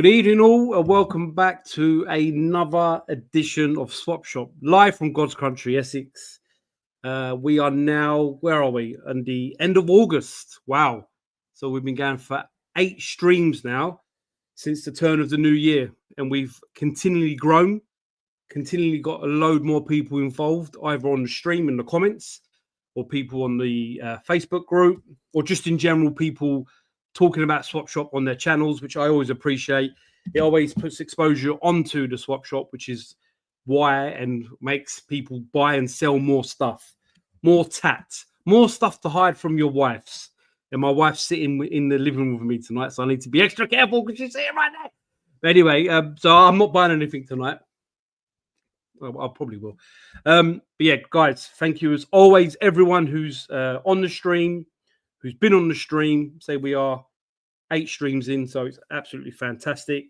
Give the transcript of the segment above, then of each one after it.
Good evening, all, and welcome back to another edition of Swap Shop, live from God's country, Essex. We are now, where are we? On the end of August. Wow. So we've been going for 8 streams now since the turn of the new year, and we've continually grown, continually got a load more people involved, either on the stream in the comments, or people on the Facebook group, or just in general, people talking about Swap Shop on their channels, which I always appreciate. It always puts exposure onto the Swap Shop, which is why and makes people buy and sell more stuff, more tat, more stuff to hide from your wives. And my wife's sitting in the living room with me tonight, so I need to be extra careful because she's sitting right there. But anyway, so I'm not buying anything tonight. Well, I probably will. But yeah, guys, thank you as always, everyone who's on the stream, who's been on the stream. Say we are 8 streams in, so it's absolutely fantastic.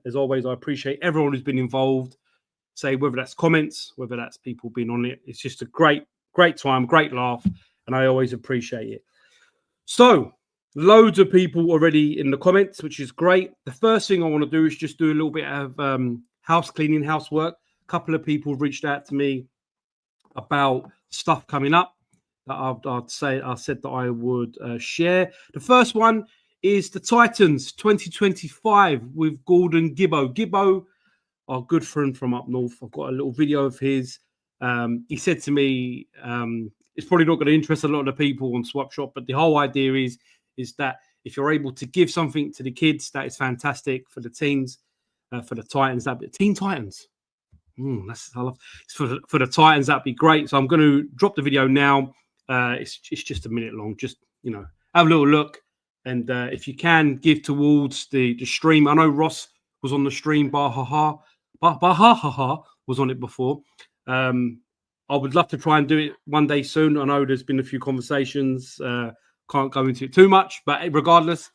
As always, I appreciate everyone who's been involved. Say whether that's comments, whether that's people being on it. It's just a great time, great laugh, and I always appreciate it. So, loads of people already in the comments, which is great. The first thing I want to do is just do a little bit of house cleaning, housework. A couple of people reached out to me about stuff coming up that I said that I would share. The first one is the Titans 2025 with Gordon Gibbo. Gibbo, our good friend from up north. I've got a little video of his. He said to me, it's probably not going to interest a lot of the people on Swap Shop, but the whole idea is that if you're able to give something to the kids, that is fantastic for the teens, for the Titans. That'd be Teen Titans. I love for the Titans. That'd be great. So I'm going to drop the video now. It's just a minute long. Just have a little look, and if you can give towards the stream. I know Ross was on the stream. Bahaha was on it before. I would love to try and do it one day soon. I know there's been a few conversations. Can't go into it too much, but regardless,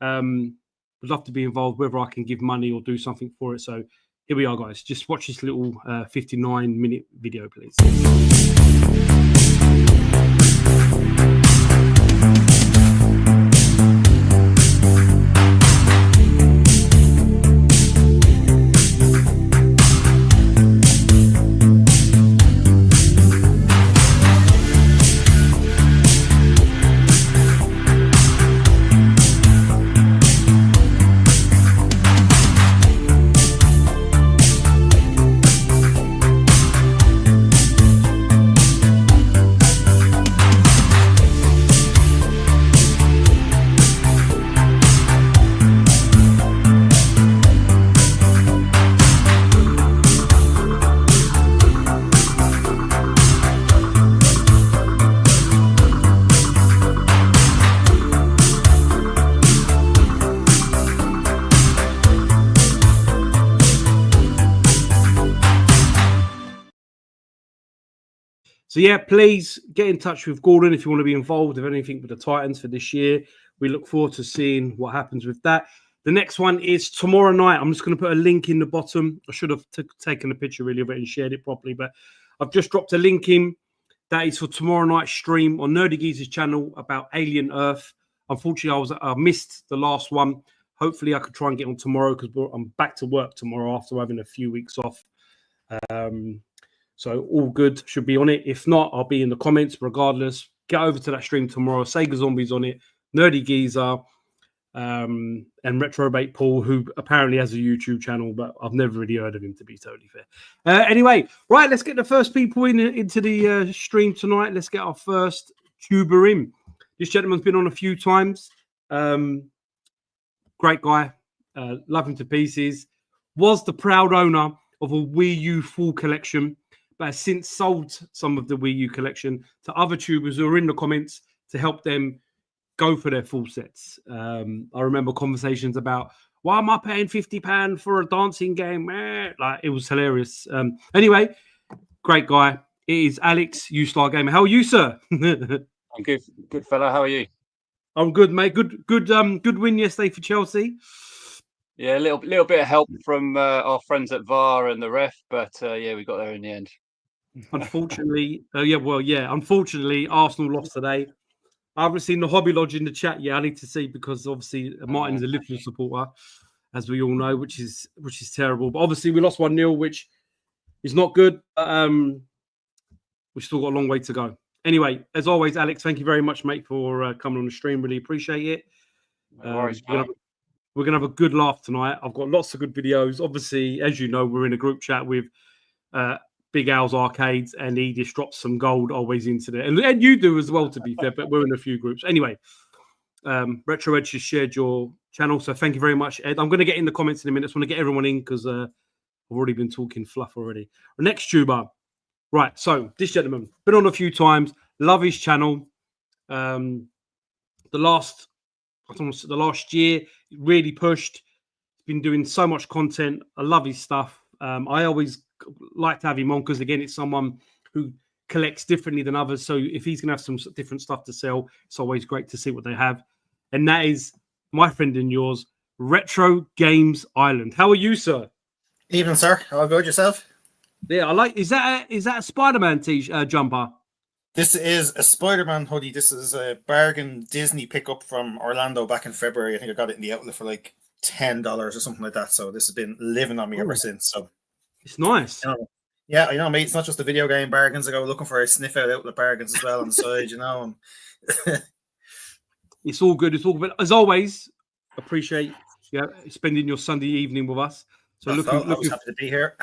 would love to be involved. Whether I can give money or do something for it. So here we are, guys. Just watch this little 59-minute video, please. So yeah, please get in touch with Gordon if you want to be involved with anything with the Titans for this year. We look forward to seeing what happens with that. The next one is tomorrow night. I'm just going to put a link in the bottom. I should have taken a picture really of it and shared it properly, but I've just dropped a link in. That is for tomorrow night's stream on Nerdy Geezer's channel about Alien Earth. Unfortunately, I missed the last one. Hopefully, I could try and get on tomorrow because I'm back to work tomorrow after having a few weeks off. So all good, should be on it. If not, I'll be in the comments. Regardless, get over to that stream tomorrow. Sega Zombies on it, Nerdy Geezer, and Retrobate Paul, who apparently has a YouTube channel, but I've never really heard of him, to be totally fair. Anyway, right, let's get the first people into the stream tonight. Let's get our first tuber in. This gentleman's been on a few times. Great guy, love him to pieces. Was the proud owner of a Wii U full collection, but has since sold some of the Wii U collection to other tubers who are in the comments to help them go for their full sets. I remember conversations about, why am I paying £50 for a dancing game? Like, it was hilarious. Anyway, great guy. It is Alex, U-Star Gamer. How are you, sir? I'm good fella. How are you? I'm good, mate. Good win yesterday for Chelsea. Yeah, a little bit of help from our friends at VAR and the ref, but yeah, we got there in the end. Unfortunately, unfortunately, Arsenal lost today. I haven't seen the Hobby Lodge in the chat yet. I need to see, because obviously Martin's a Liverpool supporter. as we all know, which is terrible. But obviously, we lost 1-0, which is not good. We've still got a long way to go. Anyway, as always, Alex, thank you very much, mate, for coming on the stream. Really appreciate it. No worries, we're gonna have a good laugh tonight. I've got lots of good videos. Obviously, as you know, we're in a group chat with Big Al's Arcades, and he just drops some gold always into there, and you do as well, to be fair. But we're in a few groups anyway. Retro Ed just shared your channel, so thank you very much, Ed. I'm going to get in the comments in a minute. I just want to get everyone in because I've already been talking fluff already. The next tuber, right? So this gentleman been on a few times. Love his channel. The last year really pushed. He's been doing so much content. I love his stuff. I always like to have him on because again, it's someone who collects differently than others. So if he's going to have some different stuff to sell, it's always great to see what they have. And that is my friend and yours, Retro Games Island. How are you, sir? Evening, sir. How about yourself? Yeah, I like. Is that a Spider-Man jumper? This is a Spider-Man hoodie. This is a bargain Disney pickup from Orlando back in February. I think I got it in the outlet for like $10 or something like that. So this has been living on me ever since. So it's nice. Yeah, I know, mate. It's not just the video game bargains. I go looking for a sniff outlet bargains as well on the side, you know. It's all good. It's all good. As always, appreciate spending your Sunday evening with us. So I was happy to be here.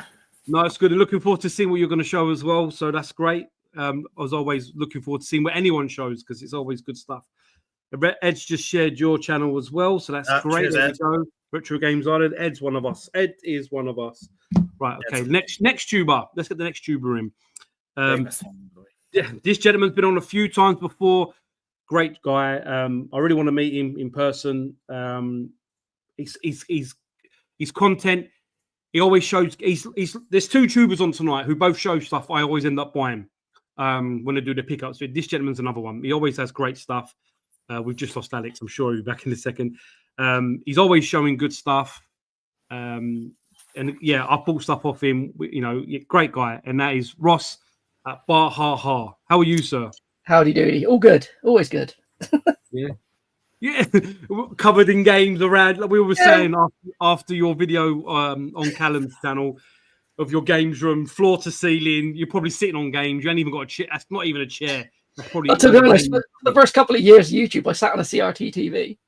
No, it's good. Looking forward to seeing what you're going to show as well. So that's great. As always, looking forward to seeing what anyone shows because it's always good stuff. Ed's just shared your channel as well, so that's great. There we go. Retro Games Island. Ed's one of us. Ed is one of us. Right. Okay. Next tuber. Let's get the next tuber in. Yeah, this gentleman's been on a few times before. Great guy. I really want to meet him in person. His content. He always shows. There's two tubers on tonight who both show stuff I always end up buying when I do the pickups. So this gentleman's another one. He always has great stuff. We've just lost Alex. I'm sure he'll be back in a second. He's always showing good stuff. And yeah, I bought stuff off him. You know, great guy. And that is Ross at Bar Ha Ha. How are you, sir? Howdy doody. All good. Always good. Yeah. Yeah, covered in games around. Like we were saying after your video on Callum's channel of your games room, floor to ceiling. You're probably sitting on games. You ain't even got a chair. That's not even a chair. That's probably. To be honest, for the first couple of years of YouTube, I sat on a CRT TV.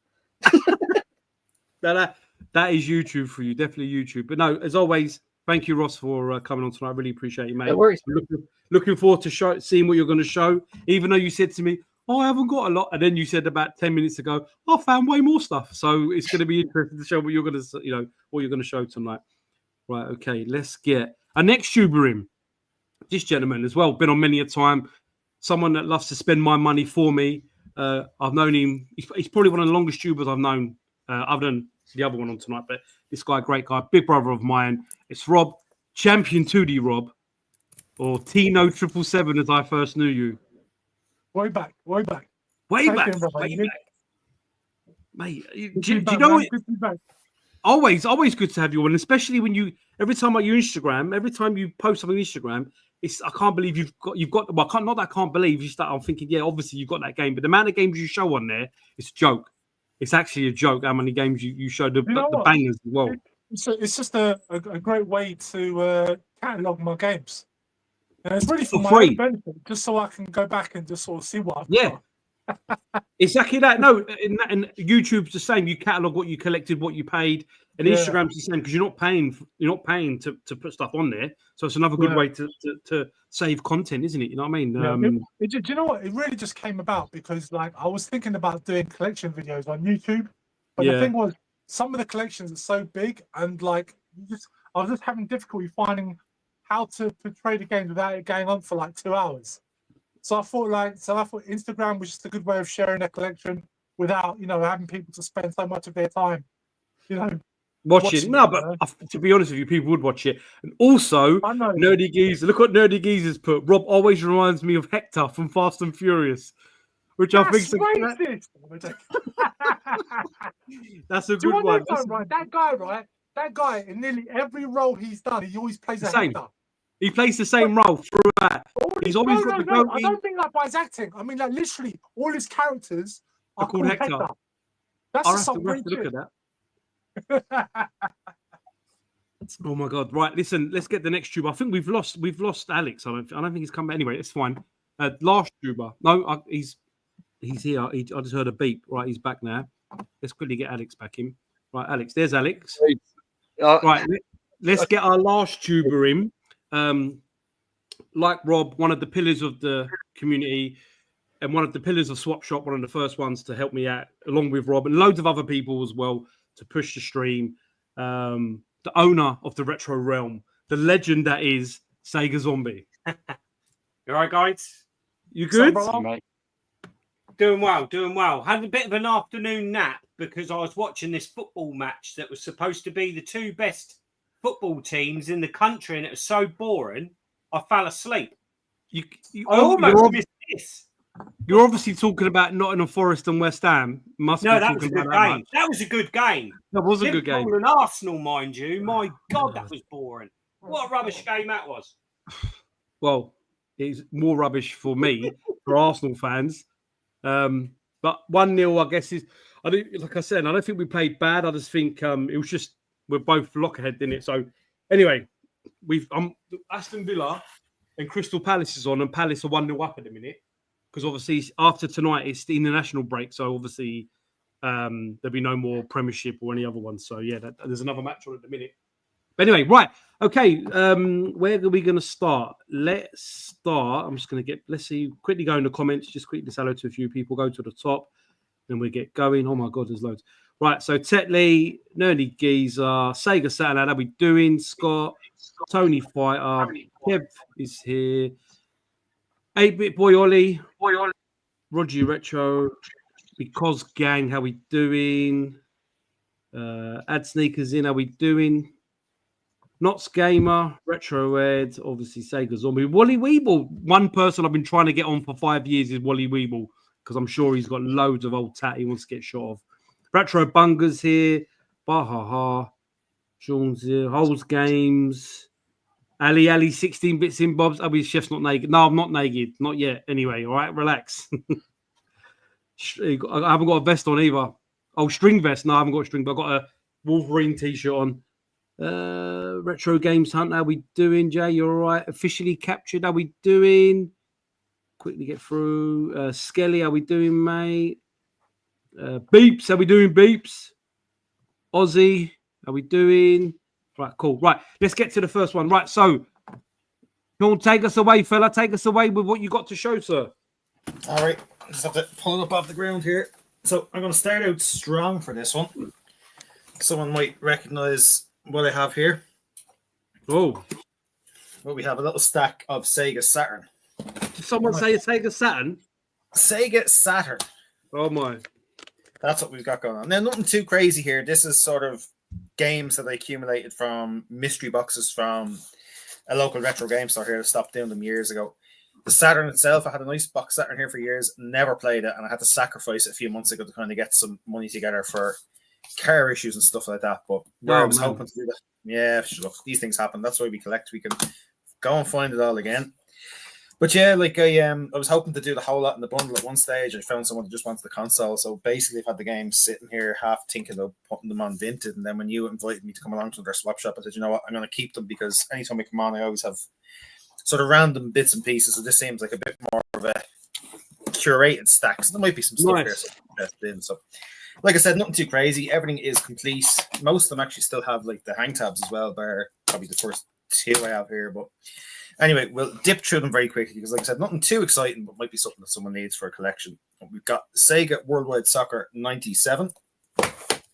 That is YouTube for you, definitely YouTube. But no, as always, thank you, Ross, for coming on tonight. I really appreciate you, mate. No worries. Looking forward to seeing what you're going to show. Even though you said to me, "Oh, I haven't got a lot," and then you said about 10 minutes ago, "I found way more stuff." So it's going to be interesting to show what you're going to, show tonight. Right? Okay, let's get our next tuber in. This gentleman as well, been on many a time. Someone that loves to spend my money for me. I've known him. He's probably one of the longest tubers I've known, other than the other one on tonight. But this guy, great guy, big brother of mine. It's Rob, Champion 2D Rob, or Tino 777 as I first knew you. Way back. Way back. Mate, do you know what? Always good to have you on, especially when every time on your Instagram, every time you post something on Instagram, I can't believe you've got well, I can't believe you start. I'm thinking, yeah, obviously you've got that game, but the amount of games you show on there, it's a joke. It's actually a joke how many games you show the bangers as well. It's just a great way to catalog my games. And it's really for my own benefit, just so I can go back and just sort of see what I've got. Exactly that. No, and YouTube's the same. You catalog what you collected, what you paid, and Instagram's the same because you're not paying to put stuff on there. So it's another good way to save content, isn't it? You know what I mean? Do you know what? It really just came about because I was thinking about doing collection videos on YouTube, but the thing was some of the collections are so big and I was just having difficulty finding how to portray the game without it going on for like 2 hours. So I thought Instagram was just a good way of sharing a collection without, having people to spend so much of their time, watching. No, but to be honest with you, people would watch it. And also, Nerdy Geezer. Look what Nerdy Geezer's put. Rob always reminds me of Hector from Fast and Furious, which I think that's a good one. That guy in nearly every role he's done, he always plays a Hector. He plays the same role throughout. He's always got the goatee. I don't think that by his acting. I mean, literally, all his characters are called Hector. That's I'll have to look at that. Oh my god! Right, listen. Let's get the next tuber. I think we've lost Alex. I don't think he's come back. Anyway, it's fine. Last tuber. No, he's here. I just heard a beep. Right, he's back now. Let's quickly get Alex back in. Right, Alex. There's Alex. Right, let's get our last tuber in. Like Rob, one of the pillars of the community and one of the pillars of Swap Shop, one of the first ones to help me out, along with Rob and loads of other people as well to push the stream. The owner of the retro realm, the legend that is Sega Zombie. You all right, guys? You good? Mate. Doing well. Had a bit of an afternoon nap because I was watching this football match that was supposed to be the two best football teams in the country, and it was so boring, I fell asleep. I almost missed this. You're obviously talking about Nottingham Forest and West Ham. That was a good game. That was a good game. That was a good game. Liverpool and Arsenal, mind you. My God, that was boring. What a rubbish game that was. Well, it's more rubbish for me, for Arsenal fans. But 1-0, I guess, is. Like I said, I don't think we played bad. I just think it was just we're both lockerhead, didn't it? So anyway, Aston Villa and Crystal Palace is on, and Palace are 1-0 up at the minute. Because obviously after tonight it's the international break, so obviously there'll be no more Premiership or any other ones. So yeah, there's another match on at the minute. But anyway, right, okay. Where are we going to start? Let's start. I'm just going to let's see. Quickly go in the comments. Just quickly say hello to a few people. Go to the top, then we get going. Oh my God, there's loads. Right, so Tetley, Nerdy Geezer, Sega Saturn, how we doing? Scott, Tony Fighter, Kev is here. 8-Bit Boy Ollie, Roger Retro, Because Gang, how we doing? Ad Sneakers in, how we doing? Knots Gamer, Retro Ed, obviously Sega Zombie. Wally Weeble, one person I've been trying to get on for 5 years is Wally Weeble, because I'm sure he's got loads of old tat he wants to get shot of. Retro Bungers here, Bahaha, Sean's here, Holes Games. Ali, 16 bits in Bob's. Oh, his chef's not naked. No, I'm not naked. Not yet. Anyway, all right, relax. I haven't got a vest on either. Oh, string vest. No, I haven't got a string, but I've got a Wolverine t-shirt on. Retro Games Hunt, how we doing, Jay? You all right? Officially captured, how we doing? Quickly get through. Skelly, how we doing, mate? Beeps, how we doing, Beeps? Aussie, how we doing? Right, cool. Right, let's get to the first one. Right, so, Sean, take us away, fella. Take us away with what you got to show, sir. All right, just have to pull it up off the ground here. So I'm going to start out strong for this one. Someone might recognize what I have here. Oh. Well, we have a little stack of Sega Saturn. Did someone say a Sega Saturn? Sega Saturn. Oh, my. That's what we've got going on. Now, nothing too crazy here. This is sort of games that I accumulated from mystery boxes from a local retro game store here. I stopped doing them years ago. The Saturn itself, I had a nice box Saturn here for years, never played it, and I had to sacrifice it a few months ago to kind of get some money together for car issues and stuff like that. But I was hoping to do that. Yeah, look, these things happen. That's why we collect. We can go and find it all again. But yeah, like I was hoping to do the whole lot in the bundle at one stage. I found someone who just wants the console. So basically, I've had the games sitting here half thinking of putting them on Vinted. And then when you invited me to come along to their swap shop, I said, you know what, I'm going to keep them because anytime I come on, I always have sort of random bits and pieces. So this seems like a bit more of a curated stack. So there might be some stuff here invested in. So like I said, nothing too crazy. Everything is complete. Most of them actually still have like the hang tabs as well. They're probably the first two I have here, but anyway, we'll dip through them very quickly because, like I said, nothing too exciting, but might be something that someone needs for a collection. We've got Sega Worldwide Soccer 97.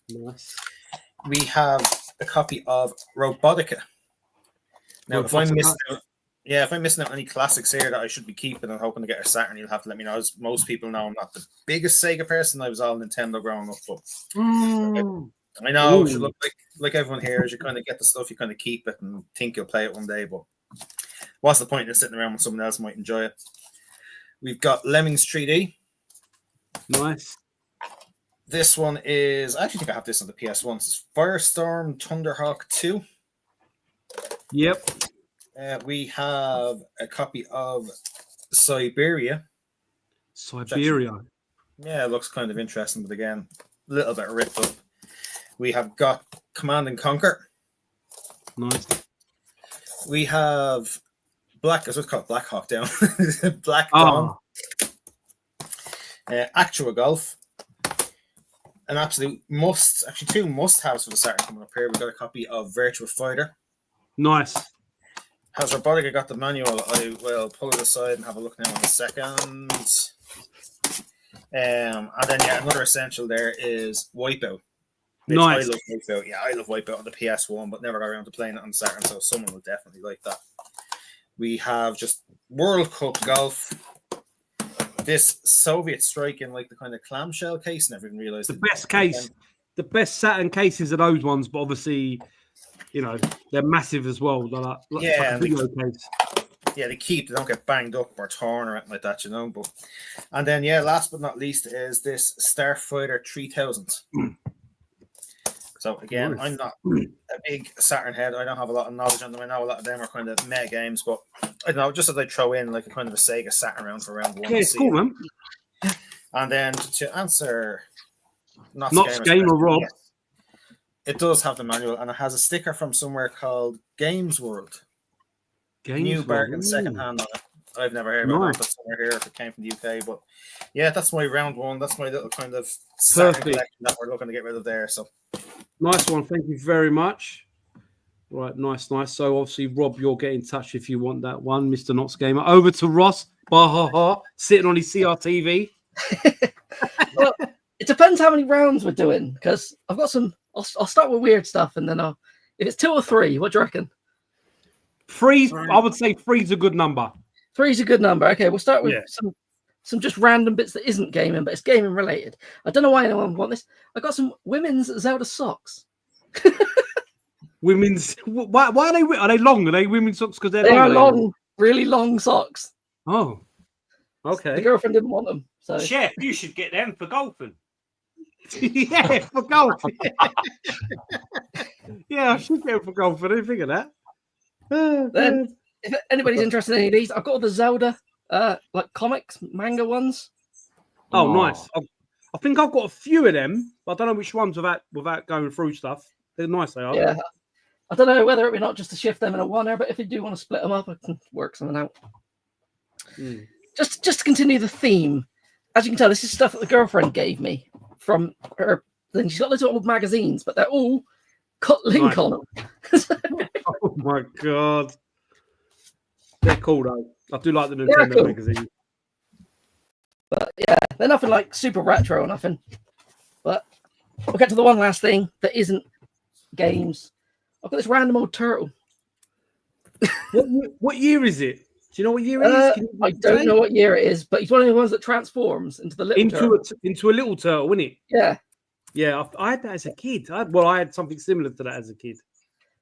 Nice. We have a copy of Robotica. Now, if I'm missing out any classics here that I should be keeping and hoping to get a Saturn, you'll have to let me know. As most people know, I'm not the biggest Sega person. I was all Nintendo growing up, but I know it should look like everyone here. As you kind of get the stuff, you kind of keep it and think you'll play it one day, but what's the point of sitting around when someone else might enjoy it? We've got Lemmings 3D. Nice. This one is, I actually think I have this on the PS1. This is Firestorm Thunderhawk 2. Yep. We have a copy of Siberia. Siberia. Yeah, it looks kind of interesting, but again, a little bit ripped up. We have got Command and Conquer. Nice. We have Black, as what's called Black Hawk Down. Black Dawn. Actual Golf. An absolute must, actually 2 must-haves for the Saturn coming up here. We've got a copy of Virtua Fighter. Nice. How's Robotic? I got the manual. I will pull it aside and have a look now in a second. And then, yeah, another essential there is Wipeout. Nice. I love Wipeout. Yeah, I love Wipeout on the PS1, but never got around to playing it on Saturn, so someone will definitely like that. We have just World Cup Golf. This Soviet strike in like the kind of clamshell case, never even realized. The best case, the best Saturn cases are those ones, but obviously, you know, they're massive as well. They're like yeah, a video case. Yeah, they don't get banged up or torn or anything like that, you know. But and then yeah, last but not least is this Starfighter 3000. So again, I'm not a big Saturn head. I don't have a lot of knowledge on them. I know a lot of them are kind of meta games, but I don't know, just as I throw in like a kind of a Sega Saturn round for round 1. Yeah, it's cool, man. And then to answer not Game or Rob, yes, it does have the manual and it has a sticker from somewhere called Games World. New bargain second hand on it. I've never heard about that somewhere here if it came from the UK, but yeah, that's my round 1. That's my little kind of Saturn collection that we're looking to get rid of there. So nice one. Thank you very much. Right, nice. So obviously, Rob, you'll get in touch if you want that one, Mr. Knox Gamer. Over to Ross, sitting on his CRTV. Well, it depends how many rounds we're doing, because I've got some. I'll start with weird stuff, and then if it's 2 or 3, what do you reckon? 3, I would say 3's a good number. 3's a good number. Okay, we'll start with some just random bits that isn't gaming, but it's gaming related. I don't know why anyone would want this. I got some women's Zelda socks. Women's? Why are they? Are they long? Are they women's socks? Because they are long, really long socks. Oh, okay. The girlfriend didn't want them, so Chef, you should get them for golfing. Yeah, for golf. Yeah, I should get them for golf. I didn't think of that. Then, if anybody's interested in any of these, I've got all the Zelda like comics, manga ones. Oh, nice. I think I've got a few of them, but I don't know which ones without going through stuff. They're nice, they are. Yeah. I don't know whether it would not just to shift them in a one-er, but if you do want to split them up, I can work something out. Just to continue the theme, as you can tell, this is stuff that the girlfriend gave me from her. Then she's got those old magazines, but they're all got link on them. Oh my god, they're cool though. I do like the Nintendo magazine. But yeah, they're nothing like super retro or nothing. But we'll get to the one last thing that isn't games. I've got this random old turtle. What year is it? Do you know what year it is? I don't know what year it is, but he's one of the ones that transforms into the little turtle. Into a little turtle, isn't it? Yeah. Yeah, I had that as a kid. I had something similar to that as a kid.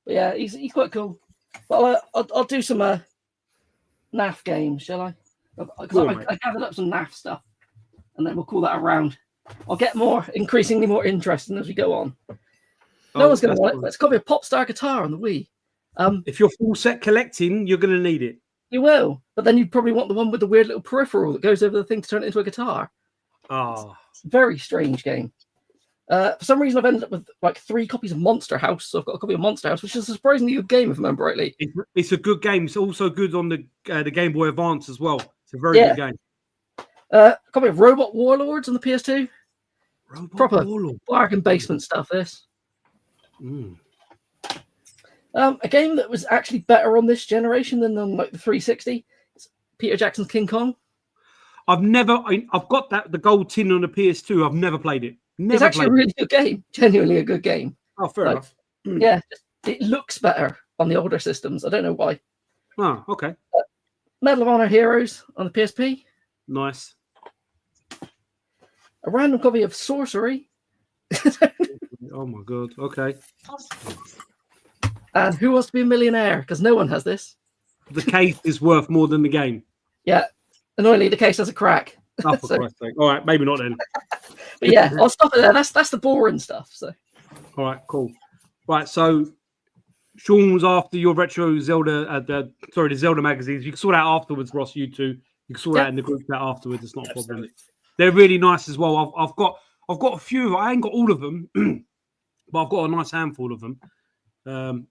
But yeah, he's quite cool. But I'll do some NAF games, shall I? I gathered up some NAF stuff, and then we'll call that a round. I'll get increasingly more interesting as we go on. No one's going to want it. Let's copy a pop star guitar on the Wii. If you're full set collecting, you're going to need it. You will, but then you probably want the one with the weird little peripheral that goes over the thing to turn it into a guitar. Oh, very strange game. For some reason, I've ended up with like 3 copies of Monster House. So I've got a copy of Monster House, which is a surprisingly good game, if I remember rightly. It's a good game. It's also good on the Game Boy Advance as well. It's a very good game. A copy of Robot Warlords on the PS2. Proper bargain basement stuff. This. A game that was actually better on this generation than on like the 360. It's Peter Jackson's King Kong. I've got the gold tin on the PS2. I've never played it. It's actually a really good game. Genuinely a good game. Oh, fair enough. Yeah, it looks better on the older systems. I don't know why. Oh, okay. Medal of Honor Heroes on the PSP. Nice. A random copy of Sorcery. Oh my god. Okay. And Who Wants to Be a Millionaire? Because no one has this. The case is worth more than the game. Yeah. Annoyingly, the case has a crack. Oh, for Christ's sake. All right, maybe not then. But yeah, I'll stop it there. That's the boring stuff. So. All right, cool. Right, so Sean was after your retro Zelda, the Zelda magazines. You can sort out afterwards, Ross. You two, you can sort out in the group chat afterwards. It's not a problem. They're really nice as well. I've got a few. I ain't got all of them, but I've got a nice handful of them.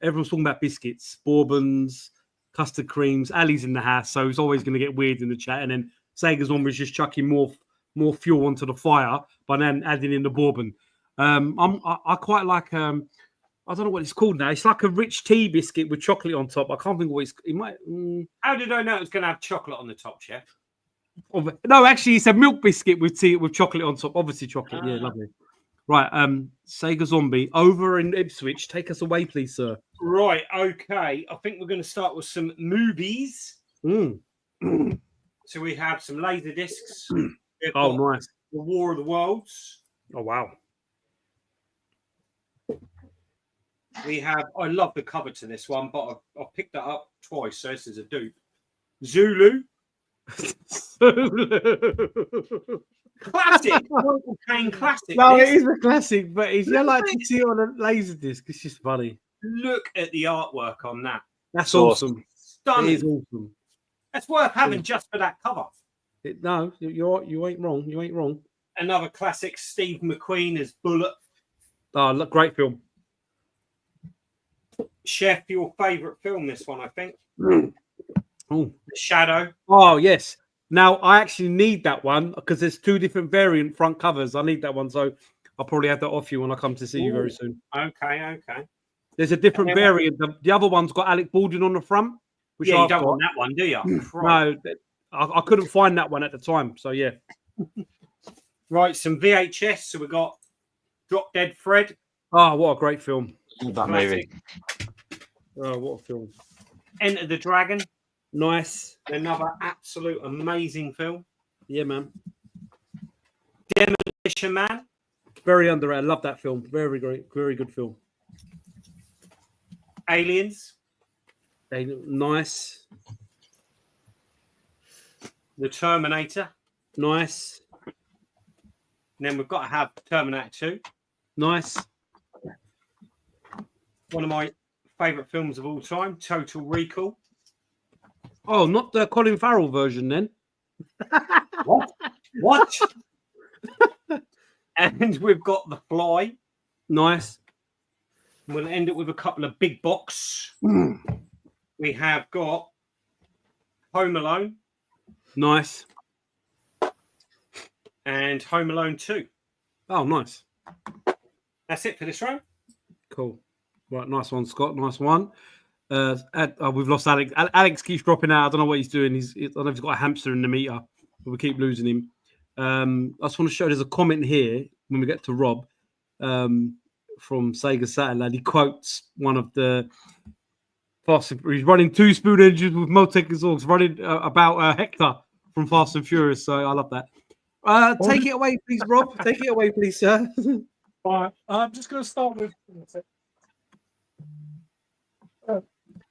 Everyone's talking about biscuits, bourbons, custard creams. Ali's in the house, so it's always going to get weird in the chat. And then Sega's one was just chucking more fuel onto the fire, by then adding in the bourbon. I quite like. I don't know what it's called now. It's like a rich tea biscuit with chocolate on top. I can't think what it's. It might. How did I know it was going to have chocolate on the top, Chef? No, actually, it's a milk biscuit with tea with chocolate on top. Obviously, chocolate. Yeah, lovely. Right, Sega Zombie over in Ipswich. Take us away, please, sir. Right, okay. I think we're going to start with some movies. So we have some laser discs. Oh, nice. The War of the Worlds. Oh, wow. We have, I love the cover to this one, but I've picked that up twice, so this is a dupe. Zulu. Classic. Michael Caine classic. No, it is a classic, but if you like to see it on a laser disc, it's just funny. Look at the artwork on that. That's awesome. Stunning. It is awesome. That's worth having just for that cover. No, you ain't wrong. You ain't wrong. Another classic, Steve McQueen as Bullet. Oh, look, great film. Chef, your favourite film, this one, I think. Oh. The Shadow. Oh, yes. Now, I actually need that one because there's two different variant front covers. I need that one, so I'll probably have that off you when I come to see you very soon. Okay. There's a different variant. The other one's got Alec Baldwin on the front. Which yeah, you don't want that one, do you? No, I couldn't find that one at the time, so yeah. Right, some VHS. So we got Drop Dead Fred. Oh, what a great film. That movie. Oh, what a film. Enter the Dragon. Nice. Another absolute amazing film. Yeah, man. Demolition Man. Very underrated. I love that film. Very great. Very good film. Aliens. Nice. The Terminator. Nice. And then we've got to have Terminator 2. Nice. One of my favourite films of all time, Total Recall. Oh, not the Colin Farrell version then. What? And we've got The Fly. Nice. We'll end it with a couple of big box. We have got Home Alone. Nice. And Home Alone 2. Oh, nice. That's it for this round. Cool. Right, nice one, Scott. Nice one. We've lost Alex. Alex keeps dropping out. I don't know what he's doing. I don't know if he's got a hamster in the meter, but we keep losing him. I just want to show there's a comment here when we get to Rob from Sega Satellite. He quotes one of the Fast. He's running 2 spoon engines with Motec exhausts, running about Hector from Fast and Furious. So I love that. Take it away, please, Rob. Take it away, please, sir. All right, I'm just going to start with.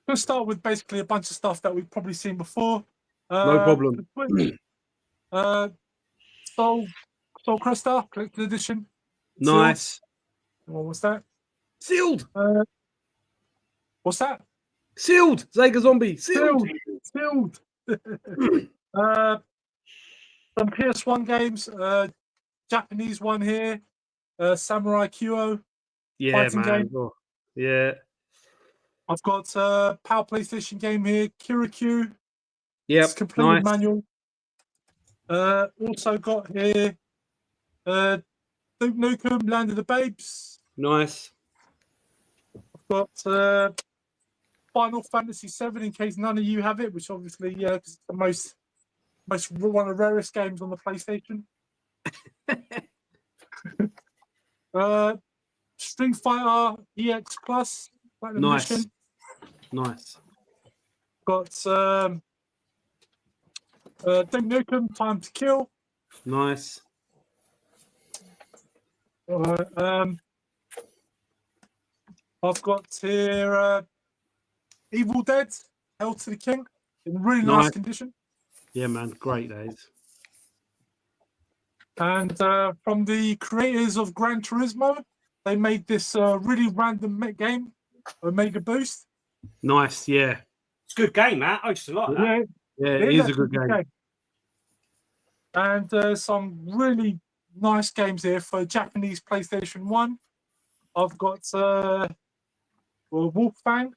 Let's start with basically a bunch of stuff that we've probably seen before. No problem. Soul Crystal Collector's Edition. Nice. What was that? Sealed. What's that? Sealed. Sega Zombie. Sealed. Some PS1 games. Japanese one here. Samurai Kyo. Yeah, man. Game. Oh, yeah. I've got Power PlayStation game here, Kirikyu. Yep, it's completely nice. manual. Also got here Duke Nukem, Land of the Babes. Nice. I've got Final Fantasy VII in case none of you have it, which obviously it's the most one of the rarest games on the PlayStation. Street Fighter EX Plus. Nice. Mission. Nice. Got Duke Nukem, Time to Kill. Nice. I've got here Evil Dead, Hell to the King, in really nice condition. Yeah, man, great days. And from the creators of Gran Turismo, they made this really random game, Omega Boost. Nice, yeah. It's a good game, Matt. I used to like that. Yeah, it is a good game. And some really nice games here for Japanese PlayStation 1. I've got Wolfgang.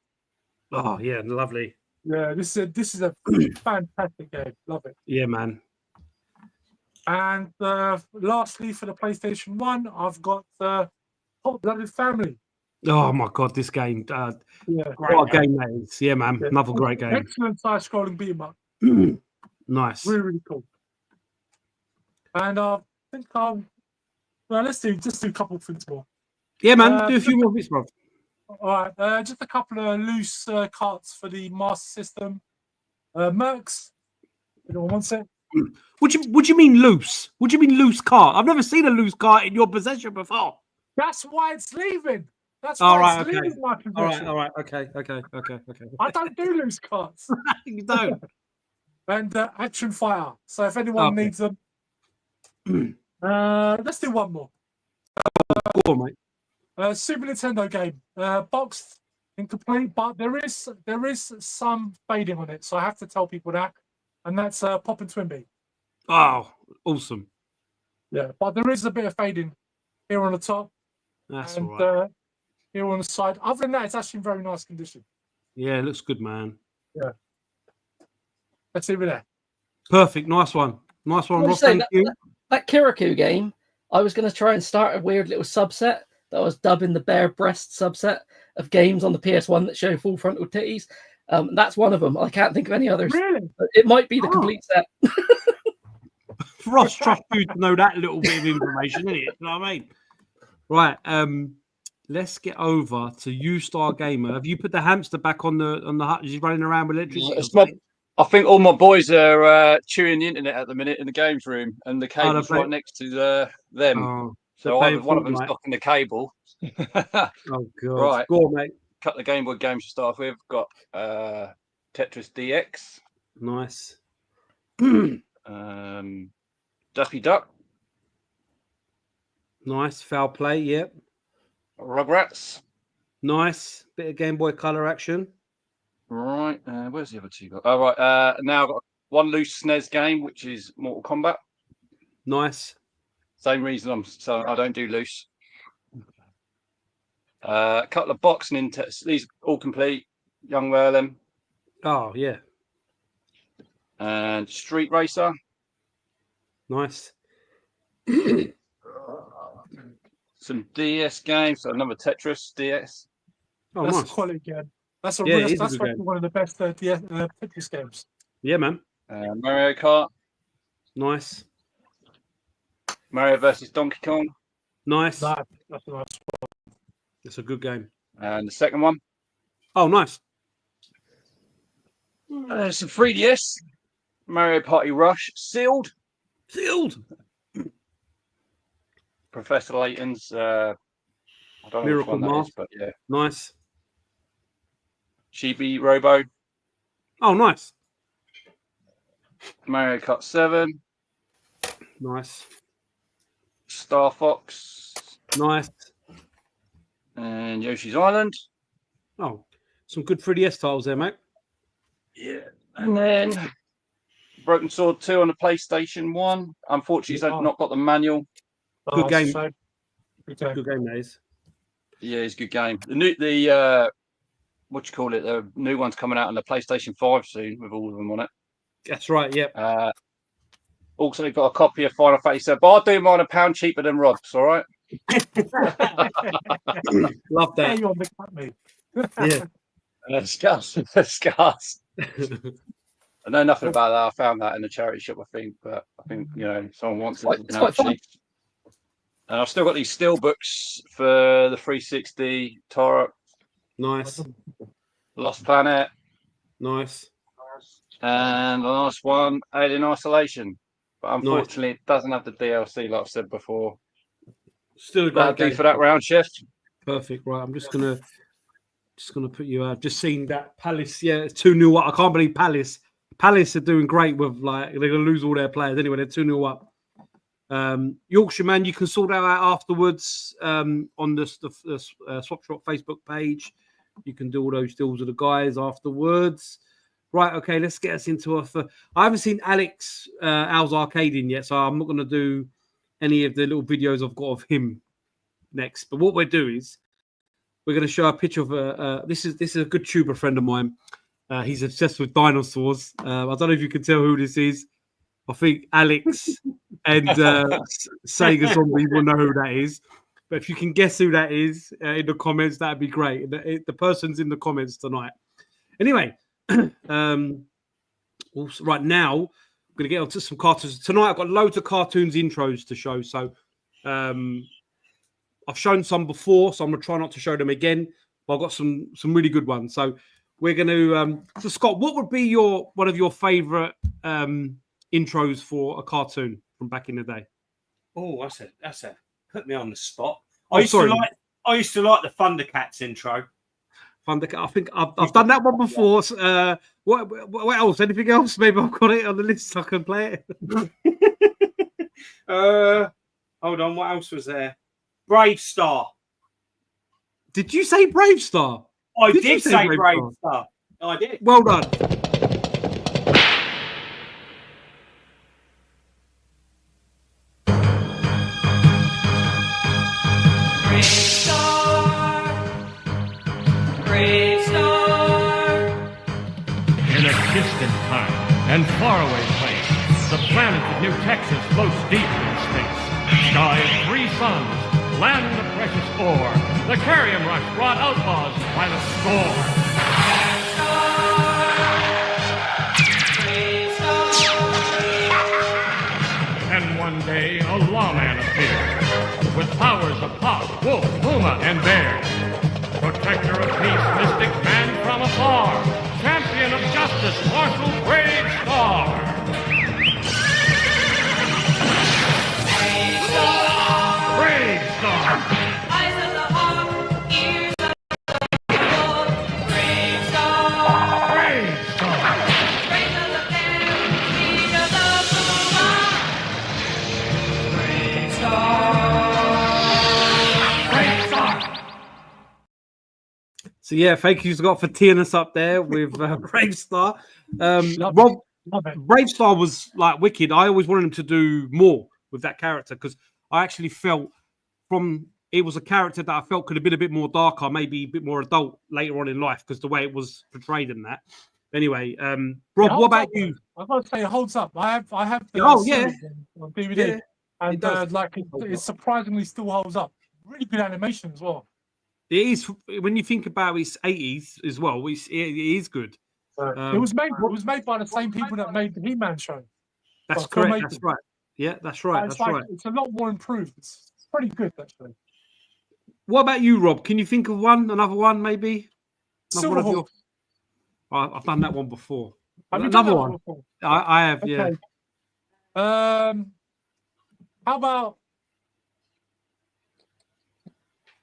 Oh yeah, lovely. Yeah, this is a fantastic game. Love it. Yeah, man. And lastly, for the PlayStation 1, I've got Hot Blooded Family. Oh my god, this game. Yeah, What a game that is. Yeah, man. Yeah. Another great game. Excellent side-scrolling beat 'em up. Nice. Really, really cool. And I think well, let's do a couple of things more. Yeah, man. Do a few more bits, bro. All right, just a couple of loose carts for the Master System. Mercs. Anyone wants it? What do you mean loose? What do you mean loose cart? I've never seen a loose cart in your possession before. That's why it's leaving. That's All why right, it's okay. leaving my possession. All right. Okay. I don't do loose carts. You don't. And Action Fire. So if anyone needs them, let's do one more. Go on, mate. Super Nintendo game, boxed, incomplete, but there is some fading on it, so I have to tell people that, and that's Pop and Twinbee. Oh, awesome. Yeah, but there is a bit of fading here on the top, That's and all right. here on the side. Other than that, it's actually in very nice condition. Yeah, it looks good, man. Yeah. Let's leave it there. Perfect. Nice one. Nice one, Let me Ross. say, Thank you. that Kirikou game, I was going to try and start a weird little subset that I was dubbing the bare breast subset of games on the PS1 that show full frontal titties. That's one of them. I can't think of any others. Really? But it might be the complete set. Ross, trust you to know that little bit of information, innit? You know what I mean? Right. Let's get over to U-Star Gamer. Have you put the hamster back on the hut? Is he running around with electricity? I think all my boys are chewing the internet at the minute in the games room, and the cable's right next to them. Oh, so one of them's blocking the cable. Oh god! Right, go on, mate. Cut the Game Boy games to start with. Got Tetris DX. Nice. Duffy Duck. Nice. Foul play. Yep. Rugrats. Nice. Bit of Game Boy Color action. Right. Where's the other two? Oh, right. Now I've got one loose SNES game, which is Mortal Kombat. Nice. Same reason I don't do loose. A couple of box Nintendo. These all complete. Young Merlin. Oh yeah. And Street Racer. Nice. Some DS games. So another Tetris DS. Oh, that's nice. a quality game. That's That's one of the best Tetris games. Yeah, man. Mario Kart. Nice. Mario versus Donkey Kong. Nice. That's a nice one. It's a good game. And the second one. Oh, nice. Some 3DS. Mario Party Rush. Sealed. Professor Layton's. I don't know Miracle which one that Mask. is, but yeah. Nice. Chibi Robo. Oh, nice. Mario Kart 7. Nice. Star Fox. Nice. And Yoshi's Island. Oh, some good 3DS titles there, mate. Yeah. And then Broken Sword 2 on the PlayStation 1. Unfortunately, I've not got the manual. Good game. Good game. Good game, that is. Yeah, it's a good game. What you call it? The new one's coming out on the PlayStation 5 soon with all of them on it. That's right, yep. Also got a copy of Final Fantasy 7, but I'll do mine £1 cheaper than Rod's, all right? Love that. You undercut me. Yeah. Scars. I know nothing about that. I found that in the charity shop, I think, but I think someone wants it. It's quite fun. And I've still got these steel books for the 360, Torah, Nice. Lost Planet, Nice. and the last one, Alien Isolation. But unfortunately, it doesn't have the DLC, like I've said before. Still a That'll great do game. for that round, Chef. Perfect. Right, I'm just gonna put you out. Just seen that Palace. Yeah, it's 2-0 up. I can't believe Palace. Palace are doing great with they're gonna lose all their players anyway. They're 2-0 up. Yorkshire man, you can sort that out afterwards on the Swap Shop Facebook page. You can do all those deals with the guys afterwards. Right, okay, let's get us into I haven't seen Alex Al's Arcading yet, so I'm not going to do any of the little videos I've got of him next. But what we'll do is we're going to show a picture of this is a good tuber friend of mine. He's obsessed with dinosaurs. I don't know if you can tell who this is. I think Alex and Sega Zombie will know who that is. But if you can guess who that is in the comments, that'd be great. The person's in the comments tonight. Anyway, right now, I'm going to get onto some cartoons. Tonight, I've got loads of cartoons intros to show. So I've shown some before, so I'm going to try not to show them again. But I've got some really good ones. So we're going to... so, Scott, what would be one of your favourite intros for a cartoon from back in the day? Oh, that's a put me on the spot. I used to like the Thundercats intro. I think I've done that one before. What else? Anything else? Maybe I've got it on the list so I can play it. Hold on. What else was there? Brave Star. Did you say Brave Star? I did say Brave Star. I did. Well done. Distant time and faraway place, the planet of New Texas floats deep in space. Sky of 3 suns, land of precious ore. The carrion rush brought outlaws by the score. And one day a lawman appeared with powers of hawk, wolf, puma, and bear. Protector of peace, mystic man from afar. Champion of justice, Marshal Brave Star. Brave Star. Eyes of the hawk, ears of the wolf. Brave Star. Brave Star. Strength of the bear, speed of the puma. Brave Star. Brave Star. So yeah, thank you, Scott, for teeing us up there with Brave Star. Rob, Brave Star was like wicked. I always wanted him to do more with that character because I actually felt it was a character that I felt could have been a bit more darker, maybe a bit more adult later on in life because the way it was portrayed in that. Anyway, Rob, what about you? I've got to say, it holds up. I have the series on DVD, and it surprisingly still holds up. Really good animation as well. It is when you think about it's 80s as well. It is good. It was made by the same people that made the He-Man show. That's correct. That's right. Yeah, that's right. That's right. It's a lot more improved. It's pretty good actually. What about you, Rob? Can you think of another one, maybe? Silverhawks. I've done that one before. Another one. Before? I have. Okay. Yeah. How about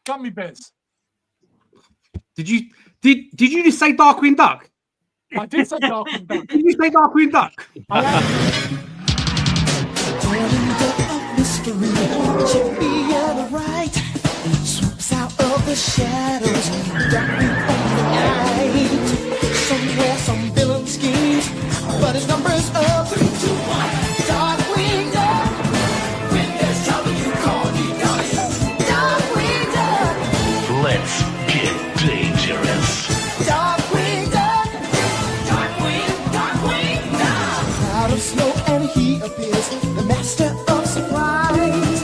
Gummy Bears? Did you just say Darkwing Duck? I did say Darkwing Duck. Did you say Darkwing Duck? Mystery, Chippy on the right swoops out of the shadows, darkly on the night. Somewhere some villain schemes, but his number's up. 3, 2, 1. Darkwing Duck. When there's trouble, you call me Darkwing Duck. Let's get dangerous. Darkwing Duck. Darkwing Duck. Out of smoke and he appears, the master of surprise.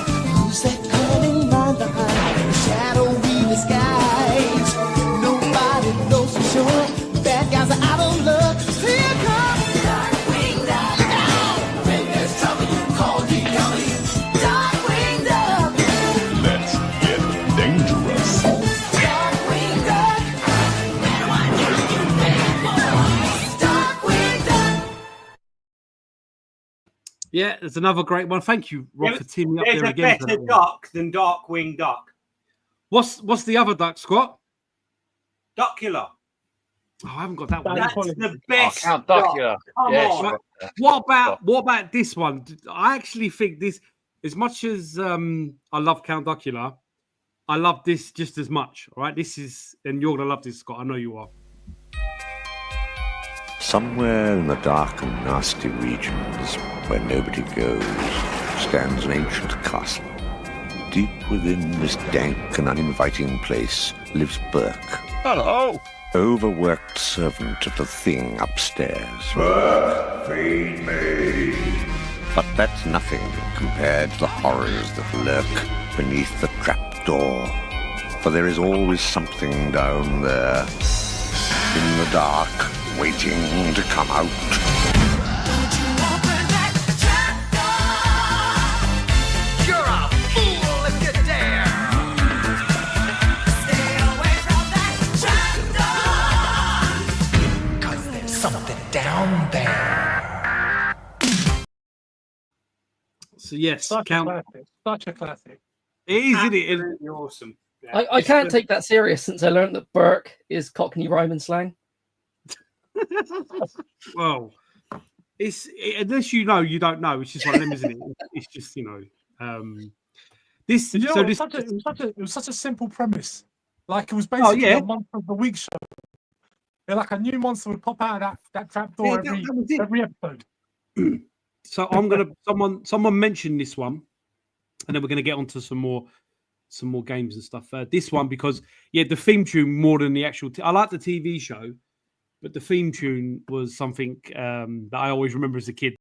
Who's that cunning mind behind the shadowy disguise? Nobody knows for sure. Bad guys are out of luck. Here comes Darkwing Duck. When there's trouble, you call me Darkwing Duck. Let's get dangerous. Darkwing Duck. Better watch out, you bad boys. Darkwing Duck. Yeah, there's another great one. Thank you, Rob, for teaming up there again. There's a better duck than Darkwing Duck. What's the other duck, Scott? Duckula. Oh, I haven't got that one. That's the best. Count Duckula. Come on. What about this one? I actually think this, as much as I love Count Duckula, I love this just as much. All right, this is, and you're gonna love this, Scott. I know you are. Somewhere in the dark and nasty regions where nobody goes stands an ancient castle, deep within this dank and uninviting place lives Burke. Hello. Overworked servant of the thing upstairs. Burke, feed me. But that's nothing compared to the horrors that lurk beneath the trapdoor. For there is always something down there, in the dark, waiting to come out. Down there. So yes, Such a classic. Such a classic. It is, isn't it? Absolutely awesome. Yeah. I can't take that serious since I learned that Burke is Cockney rhyming slang. Well, unless you know, you don't know. It's just one of them, isn't it? It's just this. You know, So it this. was such a simple premise. Like it was basically yeah. a Monster of the Week show. Yeah, like a new monster would pop out of that trapdoor every episode. So I'm gonna someone mentioned this one, and then we're gonna get onto some more games and stuff. This one because the theme tune more than the actual. I like the TV show, but the theme tune was something that I always remember as a kid.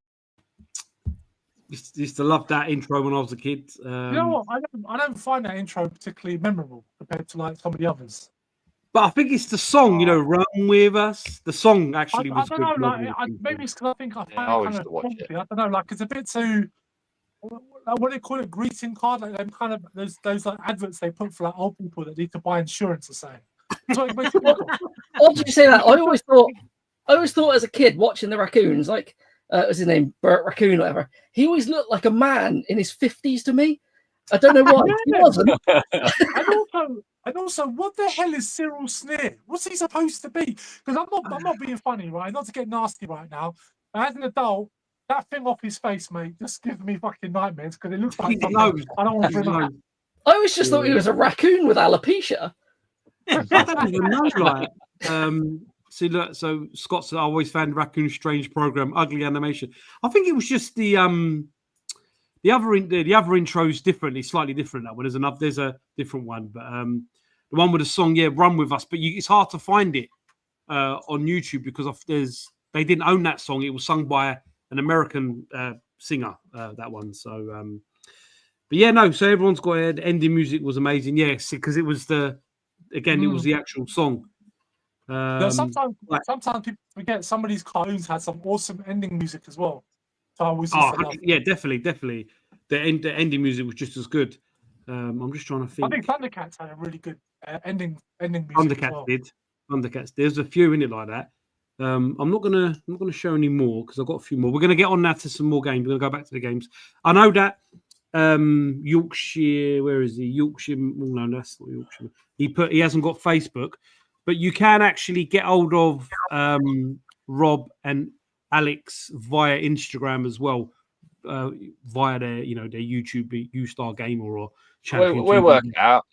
Used to love that intro when I was a kid. You know what? I don't find that intro particularly memorable compared to like some of the others. But I think it's the song, Run With Us. The song actually was I good. don't know, maybe it's because I think I find I it used kind to of watch faulty. it. I don't know, like it's a bit too. Like, what do they call it? Greeting card, like them kind of those like adverts they put for like old people that need to buy insurance or something. That's what it makes me think of. Why did you say that? I always thought as a kid watching the raccoons, like what's his name, Bert Raccoon, or whatever. He always looked like a man in his 50s to me. I don't know why. He wasn't. And also, what the hell is Cyril Sneer? What's he supposed to be? Because I'm not being funny, right? Not to get nasty right now. But as an adult, that thing off his face, mate, just gives me fucking nightmares because it looks like something I don't want to bring up. I always just thought he was a raccoon with alopecia. I don't even know, like. See, look, so Scott said I always found Raccoon's strange program, ugly animation. I think it was just the other intro's different. It's slightly different that one. There's a different one, but the one with the song, Run With Us. But it's hard to find it on YouTube because they didn't own that song. It was sung by an American singer. That one. So, So everyone's got it. Ending music was amazing. Yes, because it was it was the actual song. Sometimes people forget some of these cartoons had some awesome ending music as well. So I always definitely. The ending music was just as good. I'm just trying to think. I think Thundercats had a really good ending music. Thundercats. There's a few in it like that. I'm not gonna show any more because I've got a few more. We're gonna get on now to some more games. We're gonna go back to the games. I know that Yorkshire. Where is he? Yorkshire. Oh, no, that's not Yorkshire. He hasn't got Facebook, but you can actually get hold of Rob and Alex via Instagram as well, via their YouTube U-Star Gamer or Champion. We'll work it out,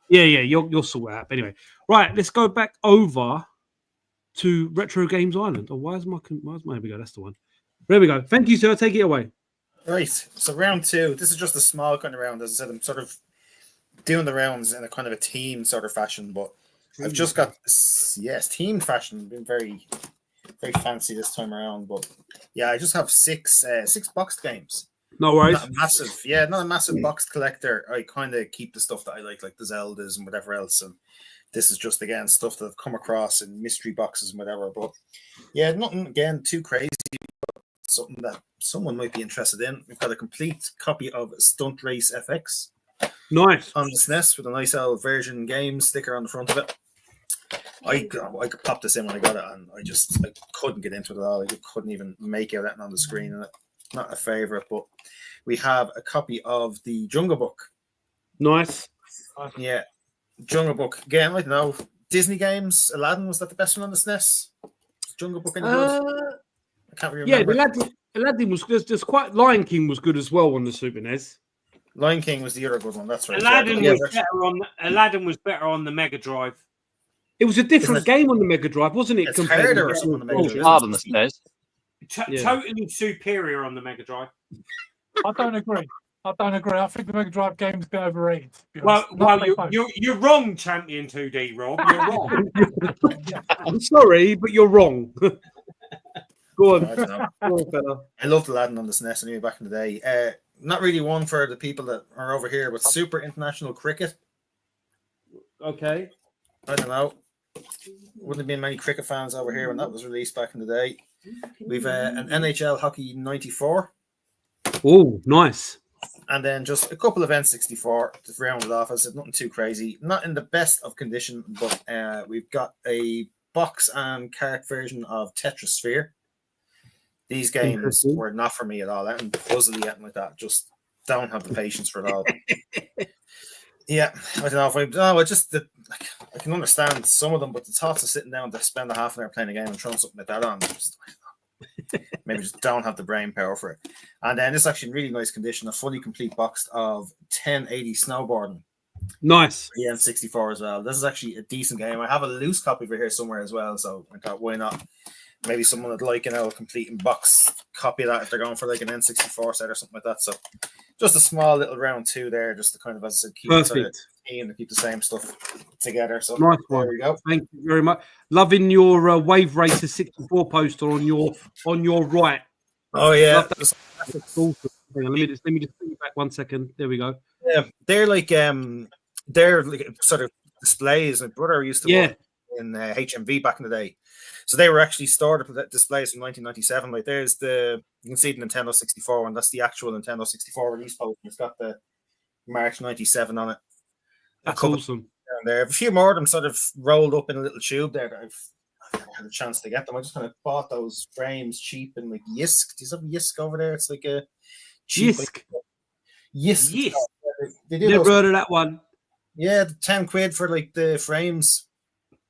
Yeah, you'll sort it out. But anyway, right, let's go back over to Retro Games Island. Oh, where's my here we go, that's the one. There we go. Thank you, sir. Take it away. Right. So round 2. This is just a small kind of round. As I said, I'm sort of doing the rounds in a kind of a team sort of fashion, but I've just got team fashion. Been very, very fancy this time around, but I just have six boxed games. No worries. Not a massive boxed collector. I kind of keep the stuff that I like the Zeldas and whatever else. And this is just again stuff that I've come across in mystery boxes and whatever. But nothing again too crazy. But something that someone might be interested in. We've got a complete copy of Stunt Race FX. Nice on the SNES with a nice old version game sticker on the front of it. I could pop this in when I got it, and I couldn't get into it at all. I couldn't even make out that on the screen. And not a favorite, but we have a copy of the Jungle Book. Nice. Yeah, Jungle Book again. I don't know. Disney games. Aladdin, was that the best one on the SNES? Jungle Book any good? I can't remember. Yeah, Aladdin was good. There's quite Lion King was good as well on the Super NES. Lion King was the other good one. That's right. Aladdin was better on the Mega Drive. It was a different game on the Mega Drive, wasn't it? It's harder or something on the Mega Drive. Hard on the SNES. Totally superior on the Mega Drive. I don't agree. I don't agree. I think the Mega Drive game is a bit overrated. To be Well, honest. Not well, play you're wrong, Champion 2D, Rob. You're wrong. I'm sorry, but you're wrong. Go on. I don't know. Go on, fella. I loved Aladdin on the SNES anyway back in the day. Not really one for the people that are over here, but Super International Cricket. Okay. I don't know. Wouldn't have been many cricket fans over here when that was released back in the day. We've an NHL Hockey 94, Oh, nice. and then just a couple of N64 to round it off. I said nothing too crazy. Not in the best of condition, but we've got a box and cart version of Tetris Sphere. These games Interesting. were not for me at all. And puzzly anything like that. Just don't have the patience for it all. Yeah, I don't know if I can understand some of them, but the thoughts of sitting down to spend a half an hour playing a game and throwing something like that on, maybe just don't have the brain power for it. And then this is actually in really nice condition, a fully complete box of 1080 snowboarding. Nice. The N64 as well. This is actually a decent game. I have a loose copy of it here somewhere as well, so I thought, why not? Maybe someone would like, a complete in box copy of that if they're going for like an N64 set or something like that. So just a small little round 2 there, just to kind of, as I said, keep it sort of Perfect. team to keep the same stuff together. So Nice there one. we go. Thank you very much. Loving your Wave Racer 64 poster on your right. Oh yeah, Love that. That's awesome. Hang on, let me just bring it back 1 second. There we go. yeah. They're like sort of displays. My brother used to work in HMV back in the day. So they were actually stored at displays from 1997. Like there's you can see the Nintendo 64 one. That's the actual Nintendo 64 release poster. It's got the March 97 on it. That's awesome. Down there. A few more of them sort of rolled up in a little tube there that I've never had a chance to get them. I just kind of bought those frames cheap and like Yisk. Do you have Yisk over there? It's like a cheap Yisk. Yisk. They do Never those, heard of that one. yeah, the 10 quid for like the frames.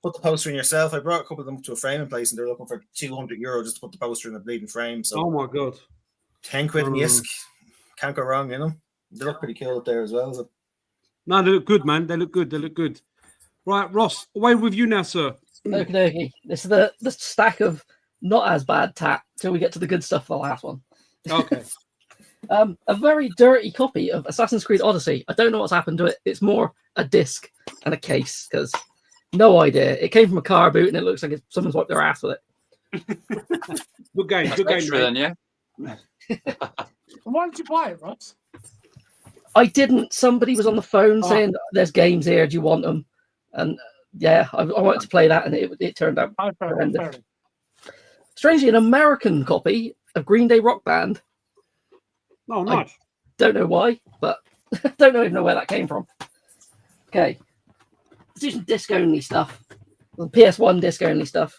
Put the poster in yourself. I brought a couple of them to a framing place and they're looking for €200 just to put the poster in a bleeding frame. So Oh my god. 10 quid in Yisk. Can't go wrong, They look pretty cool up there as well. So. No, they look good, man. They look good. Right, Ross, away with you now, sir. Okie dokie. This is the stack of not as bad tap till we get to the good stuff for the last one. Okay. A very dirty copy of Assassin's Creed Odyssey. I don't know what's happened to it. It's more a disc and a case because no idea. It came from a car boot and it looks like someone's wiped their ass with it. Good game. That's Good game. extra then, yeah. Why did you buy it, Ross? I didn't. Somebody was on the phone saying, "There's games here. Do you want them?" And yeah, I wanted to play that, and it turned out horrendous. Strangely, an American copy of Green Day Rock Band. Oh, nice. Don't know why, but don't even know where that came from. Okay, this is disc only stuff. PS1 disc only stuff.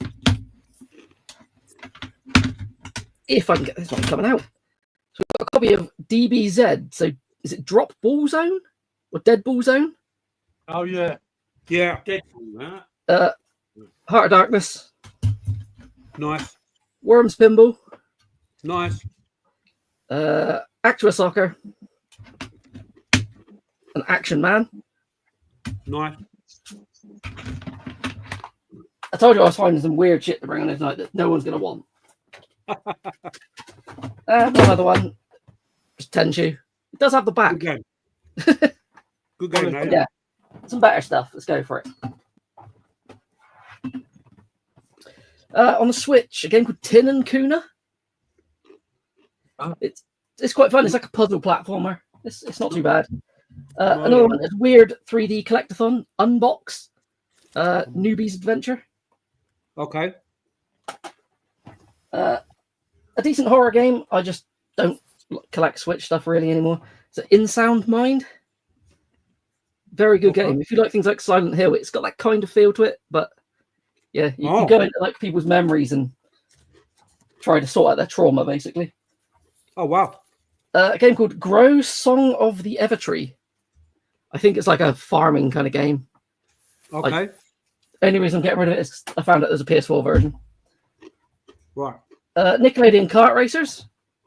If I can get this one coming out, so we've got a copy of DBZ. So is it Drop Ball Zone or Dead Ball Zone? Oh yeah, yeah. Deadpool, Heart of Darkness. Nice. Worms Pinball. Nice. Actua Soccer. An Action Man. Nice. I told you I was finding some weird shit to bring on this night that no one's going to want. Another one. Just Tenchu. It does have the back. Good game. Good game, mate. Yeah. Some better stuff. Let's go for it. On the Switch, a game called Tin and Kuna. It's quite fun. It's like a puzzle platformer. It's not too bad. Another one is weird 3D collectathon. Unbox. Newbie's Adventure. Okay. A decent horror game. I just don't collect Switch stuff really anymore. It's an In Sound Mind. Very good game. If you like things like Silent Hill, it's got that kind of feel to it, but yeah, you can go into like people's memories and try to sort out their trauma, basically. Oh wow! A game called Grow Song of the Evertree. I think it's like a farming kind of game. Okay. Only reason I'm getting rid of it is I found out there's a PS4 version. Right. Nickelodeon Kart Racers.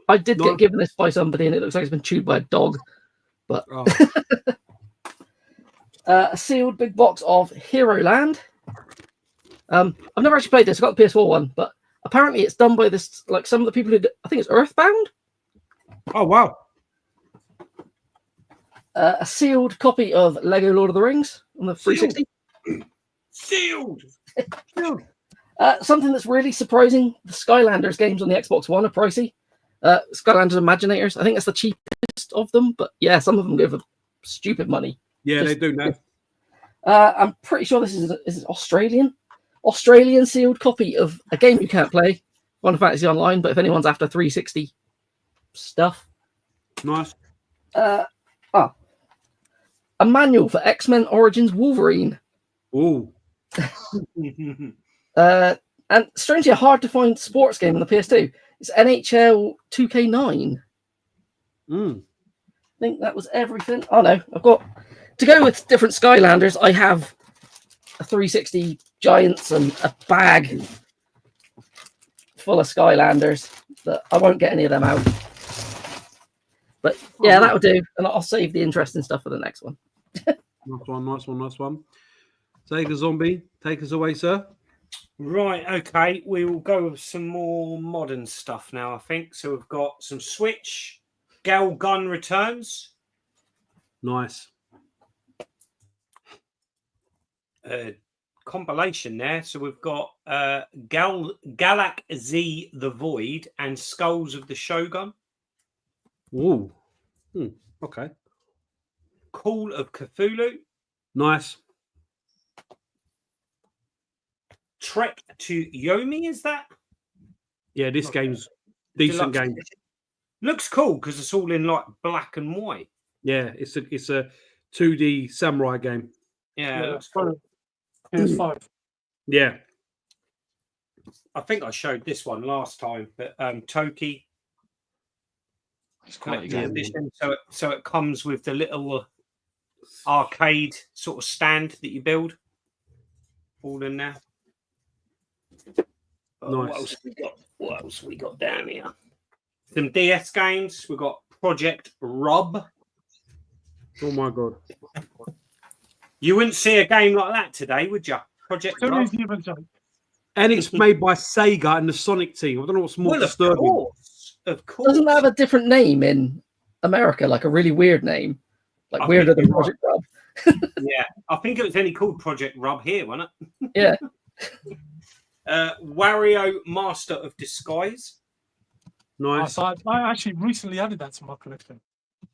I did get given this by somebody, and it looks like it's been chewed by a dog. But a sealed big box of Hero Land. I've never actually played this. I got the PS4 one, but apparently it's done by this, like some of the people who I think it's Earthbound. Oh wow! A sealed copy of Lego Lord of the Rings on the 360. Sealed. Something that's really surprising: the Skylanders games on the Xbox One are pricey. Skylanders Imaginators, I think that's the cheapest of them, but yeah, some of them go for stupid money. Yeah, they do now. I'm pretty sure this is Australian sealed copy of a game you can't play, Final Fantasy Online, but if anyone's after 360 stuff. Nice. A manual for X-Men Origins Wolverine. Ooh. And strangely, a hard to find sports game on the PS2. It's NHL 2K9. Mm. I think that was everything. Oh no, I've got to go with different Skylanders. I have a 360 Giants and a bag full of Skylanders, but I won't get any of them out. But yeah, that'll do, and I'll save the interesting stuff for the next one. Nice one. Sega Zombie, take us away, sir. Right, okay. We will go with some more modern stuff now, I think. So we've got some Switch, Gal Gun Returns. Nice. Compilation there. So we've got Galak Z the Void and Skulls of the Shogun. Ooh. Okay. Call of Cthulhu. Nice. Trek to Yomi, is that? Yeah, this game's decent Deluxe game. edition. Looks cool because it's all in like black and white. Yeah, it's a 2D samurai game. Yeah, it looks for cool. PS5. Yeah. I think I showed this one last time, but Toki. It's quite a Collector's game. edition. So it comes with the little arcade sort of stand that you build. All in there. Nice. What else we got down here? Some DS games. We've got Project Rub. Oh my god. You wouldn't see a game like that today, would you? Project Rub. And it's made by Sega and the Sonic team. I don't know what's more Well, of disturbing. course. Of course. Doesn't that have a different name in America, like a really weird name, like I weirder think than you're Project Rub? Yeah, I think it was only called Project Rub here, wasn't it? Yeah. Wario Master of Disguise. Nice. So I actually recently added that to my collection.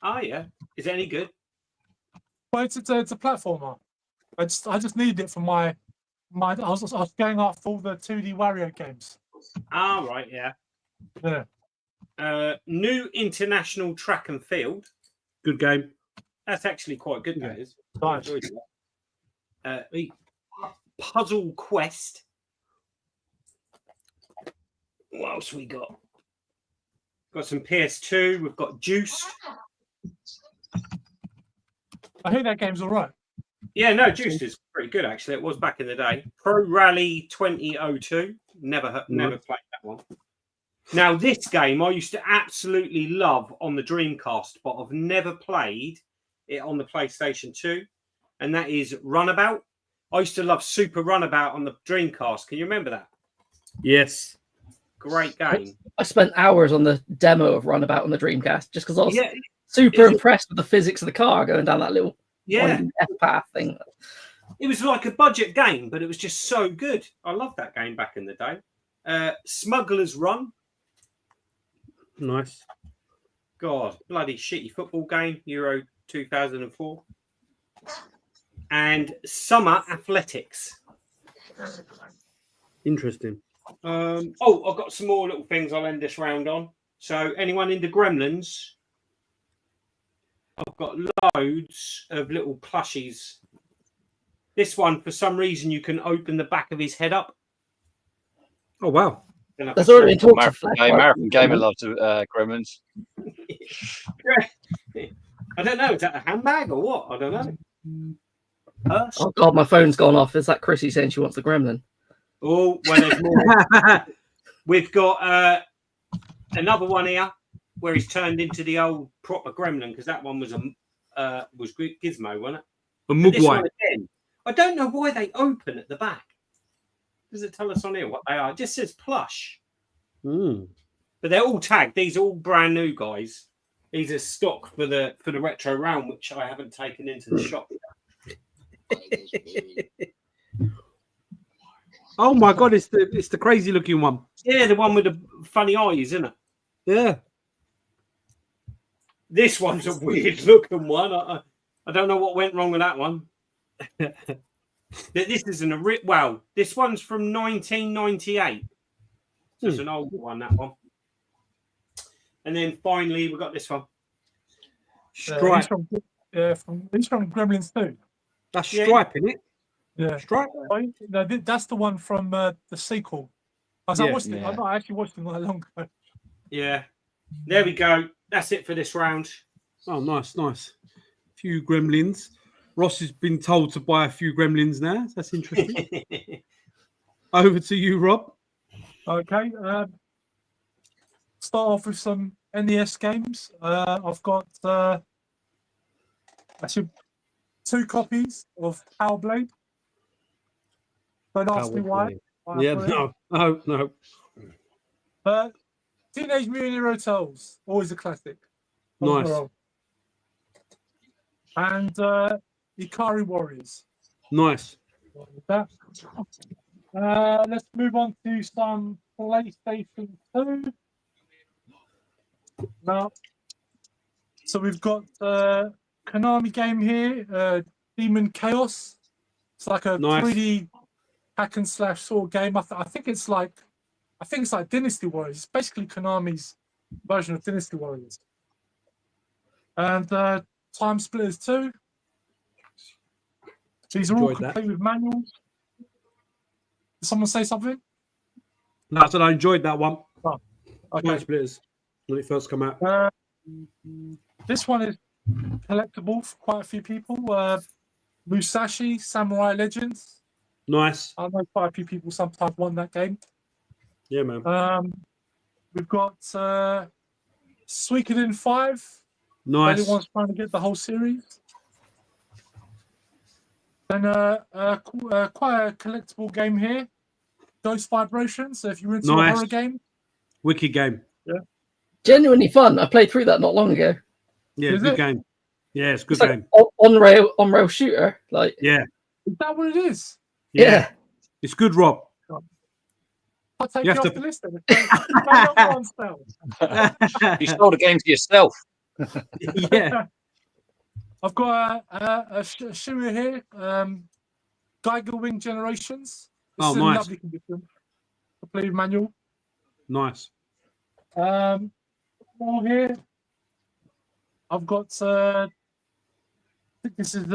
Oh yeah, is it any good? Well, it's a platformer. I just needed it for my. I was going after all the 2D Wario games. Ah, right, yeah. Yeah. New International Track and Field. Good game. That's actually quite good. That is. Nice. Puzzle Quest. What else we got? Got some PS2. We've got Juiced. I hear that game's all right. Yeah, no, Juiced is pretty good actually. It was back in the day. Pro Rally 2002. Never played that one. Now this game I used to absolutely love on the Dreamcast, but I've never played it on the PlayStation 2, and that is Runabout. I used to love Super Runabout on the Dreamcast. Can you remember that? Yes. Great game. I spent hours on the demo of Runabout on the Dreamcast just because I was Yeah, super impressed with the physics of the car going down that little yeah. F-path thing. It was like a budget game, but it was just so good. I loved that game back in the day. Smuggler's Run. Nice. God, bloody shitty football game, Euro 2004. And Summer Athletics. Interesting. I've got some more little things I'll end this round on. So, anyone into Gremlins? I've got loads of little plushies. This one, for some reason, you can open the back of his head up. Oh, wow. There's already been talks of American Gamer loves Gremlins. I don't know. Is that a handbag or what? I don't know. Purse? Oh god, my phone's gone off. Is that Chrissy saying she wants the gremlin? Oh, well, there's more. We've got another one here where he's turned into the old proper gremlin, because that one was Gizmo, wasn't it? A But this Mugwai. one again, I don't know why they open at the back. Does it tell us on here what they are? It just says plush. Mm. But they're all tagged. These are all brand new guys. He's a stock for the retro round, which I haven't taken into the shop. Oh my god, it's the crazy looking one. Yeah, the one with the funny eyes, isn't it? Yeah. This one's a weird looking one. I don't know what went wrong with that one. This isn't this one's from 1998. So it's an old one, that one. And then finally we've got this one. Stripe. He's from Gremlins 2. That's Stripe, isn't it? Yeah. Stripe. No, that's the one from the sequel. I actually watched it not long ago. Yeah. There we go. That's it for this round. Oh, nice. A few Gremlins. Ross has been told to buy a few Gremlins now. That's interesting. Over to you, Rob. Okay. Start off with some NES games. I've got actually 2 copies of Power Blade. Don't ask me why. Yeah, no. Teenage Mutant Hero Turtles, always a classic. Nice. And Ikari Warriors. Nice. Let's move on to some PlayStation 2. Now, so we've got Konami game here, Demon Chaos. It's like a 3D hack and slash sort of game. I think it's like Dynasty Warriors. It's basically Konami's version of Dynasty Warriors. And Time Splitters 2. These are all complete with manuals. Did someone say something? No, I said I enjoyed that one. Oh, okay. Time Splitters when it first came out. This one is collectible for quite a few people. Musashi Samurai Legends. Nice. I know quite a few people sometimes want that game. Yeah, man. We've got Suikoden 5. Nice. Everyone's trying to get the whole series. Then quite a collectible game here. Ghost Vibration. So if you're into a horror game. Wicked game. Yeah. Genuinely fun. I played through that not long ago. Yeah, good game. Yeah, it's a good game. On rail shooter. Like. Yeah. Is that what it is? Yeah. It's good, Rob. I'll take You it have off to- the list then. No longer on sale. You sold the game to yourself. Yeah. I've got a shooter here, Geiger Wing Generations. This is in nice. lovely condition. Complete manual. Nice. More here. I've got. I think this is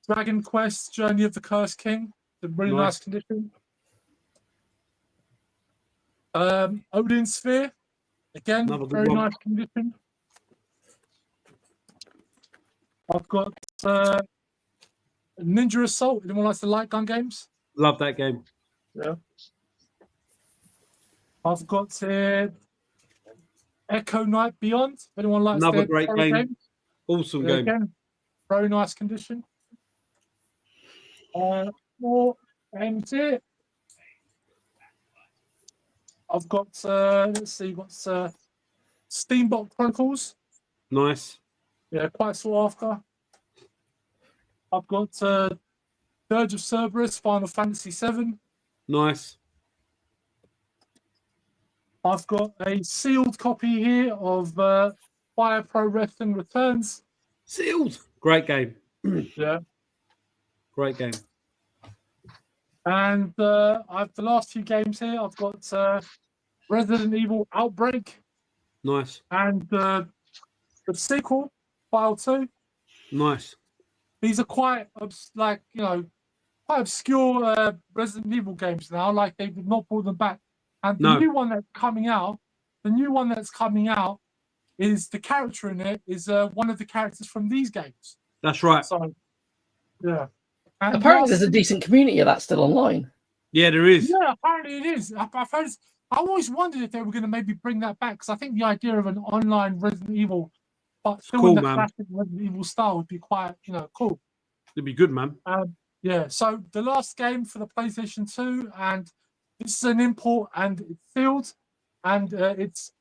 Dragon Quest: Journey of the Cursed King. It's in really nice condition. Odin Sphere. Again, Another good very one. nice condition. I've got Ninja Assault. Anyone likes the light gun games? Love that game. Yeah. I've got Echo Knight Beyond. If anyone likes Another their great horror game. games. Awesome Yeah, game. again, very nice condition. More games here. I've got let's see, what's Steamboat Chronicles. Nice. Yeah, quite sought after. I've got Dirge of Cerberus, Final Fantasy VII. Nice. I've got a sealed copy here of Fire Pro Wrestling Returns. Sealed. Great game. Yeah. Great game. And I've the last few games here. I've got Resident Evil Outbreak Nice. and the sequel, File 2. Nice. These are quite quite obscure Resident Evil games now. Like they did not pull them back. And the new one that's coming out, is the character in it is one of the characters from these games. That's right. So, yeah. And Apparently, there's a decent community of that still online. Yeah, there is. Yeah, apparently it is. I've heard. I always wondered if they were going to maybe bring that back because I think the idea of an online Resident Evil, but still cool, in the man. classic Resident Evil style, would be quite, cool. It'd be good, man. Yeah. So the last game for the PlayStation 2, and this is an import, and it's sealed, and it's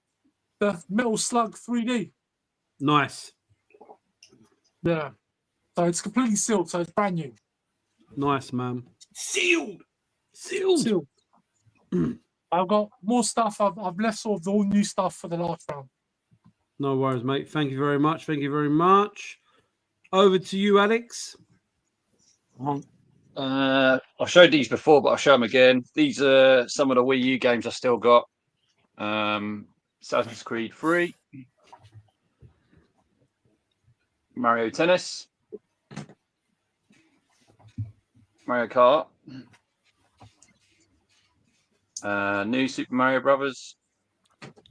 the Metal Slug 3D. Nice. Yeah. So it's completely sealed, so it's brand new. Nice, man. Sealed. Sealed. I've got more stuff. I've left sort of all new stuff for the last round. No worries, mate. Thank you very much. Thank you very much. Over to you, Alex. I showed these before, but I'll show them again. These are some of the Wii U games I still got. Assassin's Creed 3, Mario Tennis, Mario Kart, new Super Mario Brothers,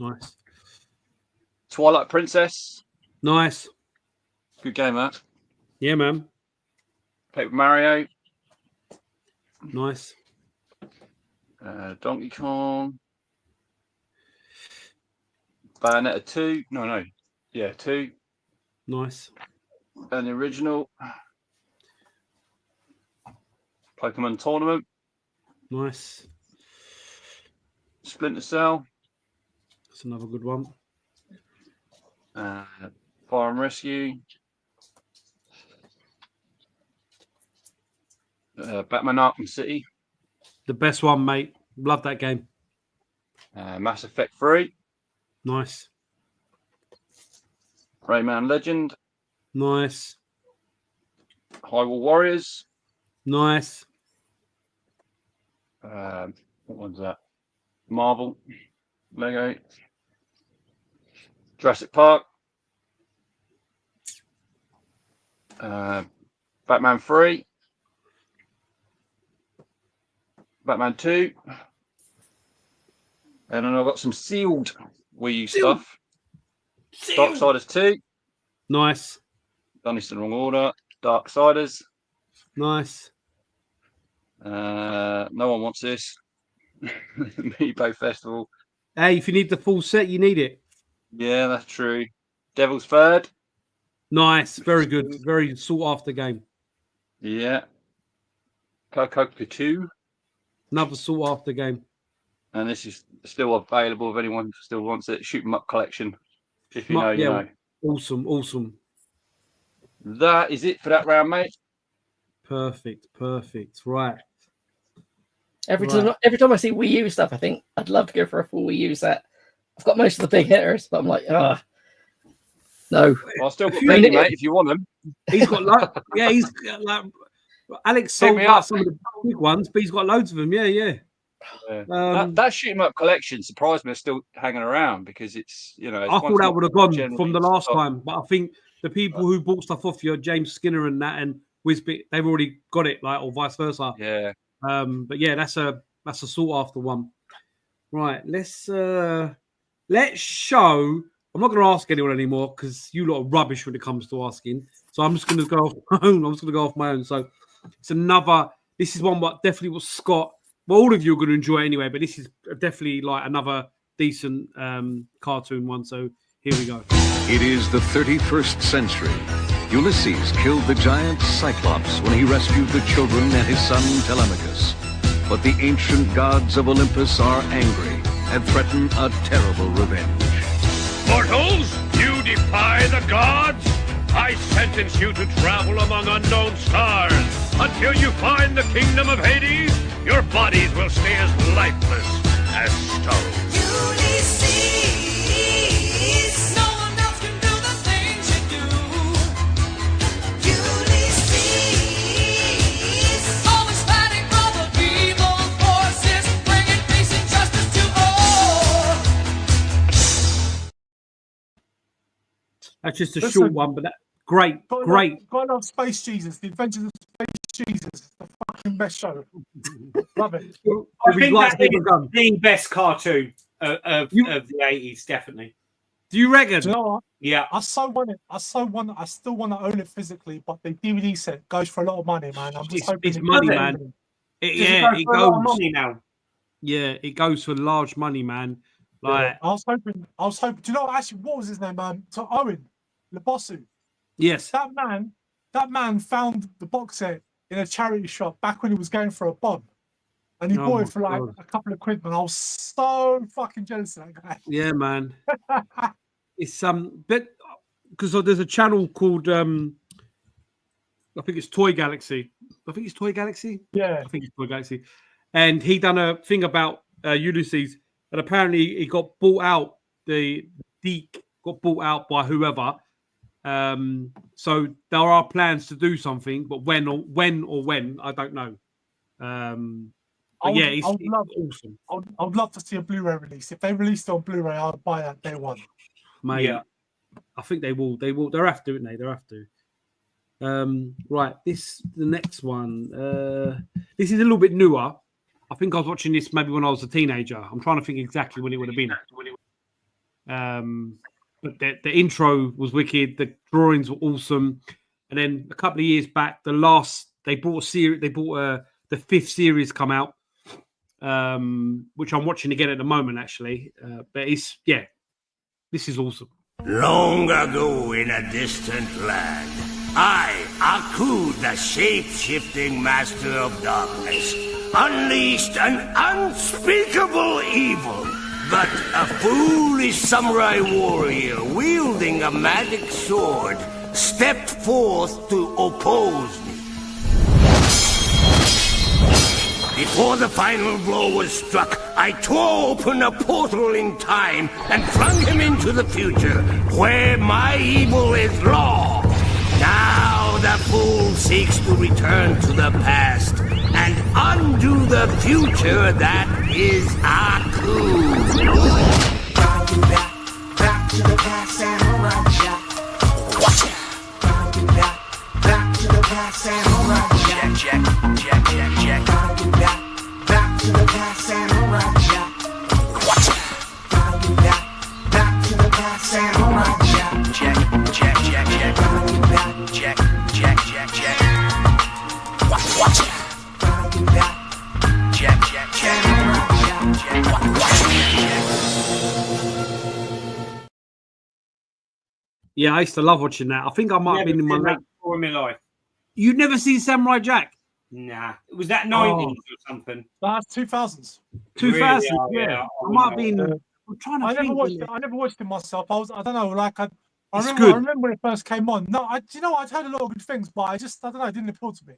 Nice. Twilight Princess. Nice. Good game, that. Yeah, man. Paper Mario, Nice. Donkey Kong, Bayonetta 2. No. Yeah, 2. Nice. And the original Pokemon Tournament, Nice. Splinter Cell, That's another good one. Fire and Rescue, Batman Arkham City, The best one, mate. Love that game. Mass Effect 3, Nice. Rayman Legend, Nice. Hyrule Warriors. Nice. What one's that? Marvel, Lego, Jurassic Park, Batman 3, Batman 2, and then I've got some sealed Wii U stuff. Darksiders 2. Nice. Done this in the wrong order. Darksiders. Nice. No one wants this. Meepo Festival. Hey, if you need the full set, you need it. Yeah, that's true. Devil's Third. Nice. Very good. Very sought after game. Yeah. Coco 2. Another sought after game. And this is still available if anyone still wants it. Shoot 'em up collection. If you know, you know. Awesome. Awesome. That is it for that round, mate. Perfect. Perfect. Right. Every time I see Wii U stuff, I think I'd love to go for a full Wii U set. I've got most of the big hitters, but I'm like, no. Well, I'll still put plenty, mate, if you want them. He's got yeah, he's got like Alex sold like some of the big ones, but he's got loads of them. Yeah, yeah. That shoot 'em up collection surprised me. It's still hanging around because it's, you know. I thought that would have gone from the last time, but I think the people who bought stuff off you, James Skinner and that, and Whizbit, they've already got it, like, or vice versa. Yeah. But yeah, that's a sought after one. Right, let's show. I'm not going to ask anyone anymore because you lot are rubbish when it comes to asking. So I'm just going to go off my own. So it's another. This is one what definitely was Scott. Well, all of you are going to enjoy it anyway, but this is definitely like another decent cartoon one. So here we go. It is the 31st century. Ulysses killed the giant Cyclops when he rescued the children and his son Telemachus. But the ancient gods of Olympus are angry and threaten a terrible revenge. Mortals, you defy the gods? I sentence you to travel among unknown stars. Until you find the kingdom of Hades, your bodies will stay as lifeless as stone. Ulysses, no one else can do the things you do. Ulysses, always fighting for the evil forces, bringing peace and justice to all. That's just a short one, but that great. God love Space Jesus, The Adventures of Space Jesus. It's the fucking best show. Love it. I think that's the best cartoon of the 80s, definitely. Do you reckon? Do you know what? Yeah. I still want to own it physically, but the DVD set goes for a lot of money, man. I'm just hoping it's money, man. It goes. A lot of money now. Yeah, it goes for large money, man. Like I was hoping. Do you know actually what was his name? So Owen Lebossu. Yes. That man found the box set in a charity shop back when he was going for a bob. and he Oh bought my it for like God. a couple of quid, and I was so fucking jealous of that guy. Yeah, man. It's but because there's a channel called I think it's Toy Galaxy. I think it's Toy Galaxy. Yeah. I think it's Toy Galaxy. And he done a thing about Ulysses, and apparently he got bought out. The Deke got bought out by whoever. So there are plans to do something, but when I don't know. But yeah, it's awesome, I would love to see a Blu-ray release. If they released it on Blu-ray, I'd buy that day one. mate. Yeah. I think they will. They'll have to, wouldn't they? They'll have to. Right. The next one. This is a little bit newer. I think I was watching this maybe when I was a teenager. I'm trying to think exactly when it would have been. But the intro was wicked. The drawings were awesome. And then a couple of years back, they brought a series. They brought the 5th series come out, which I'm watching again at the moment actually. But this is awesome. Long ago in a distant land, I, Aku, the shape-shifting master of darkness, unleashed an unspeakable evil. But a foolish samurai warrior wielding a magic sword stepped forth to oppose me. Before the final blow was struck, I tore open a portal in time and flung him into the future, where my evil is law. Now the fool seeks to return to the past and undo the future that is Aku. Back to the past, samurai jack. Watch it. Back to the past, samurai jack. Jack. Back to the past, samurai jack. Watch it. Back to the past, samurai jack. Jack. Watch it. Yeah, I used to love watching that. I think I might have been in my late. in my life. You've never seen Samurai Jack? Nah, was that 90s or something? That's 2000s. 2000, Really? yeah. I might have been. I'm trying to I think. never watched it myself. I don't know. Like I It's remember. good. I remember when it first came on. No, I'd heard a lot of good things, but I don't know. It didn't appeal to me.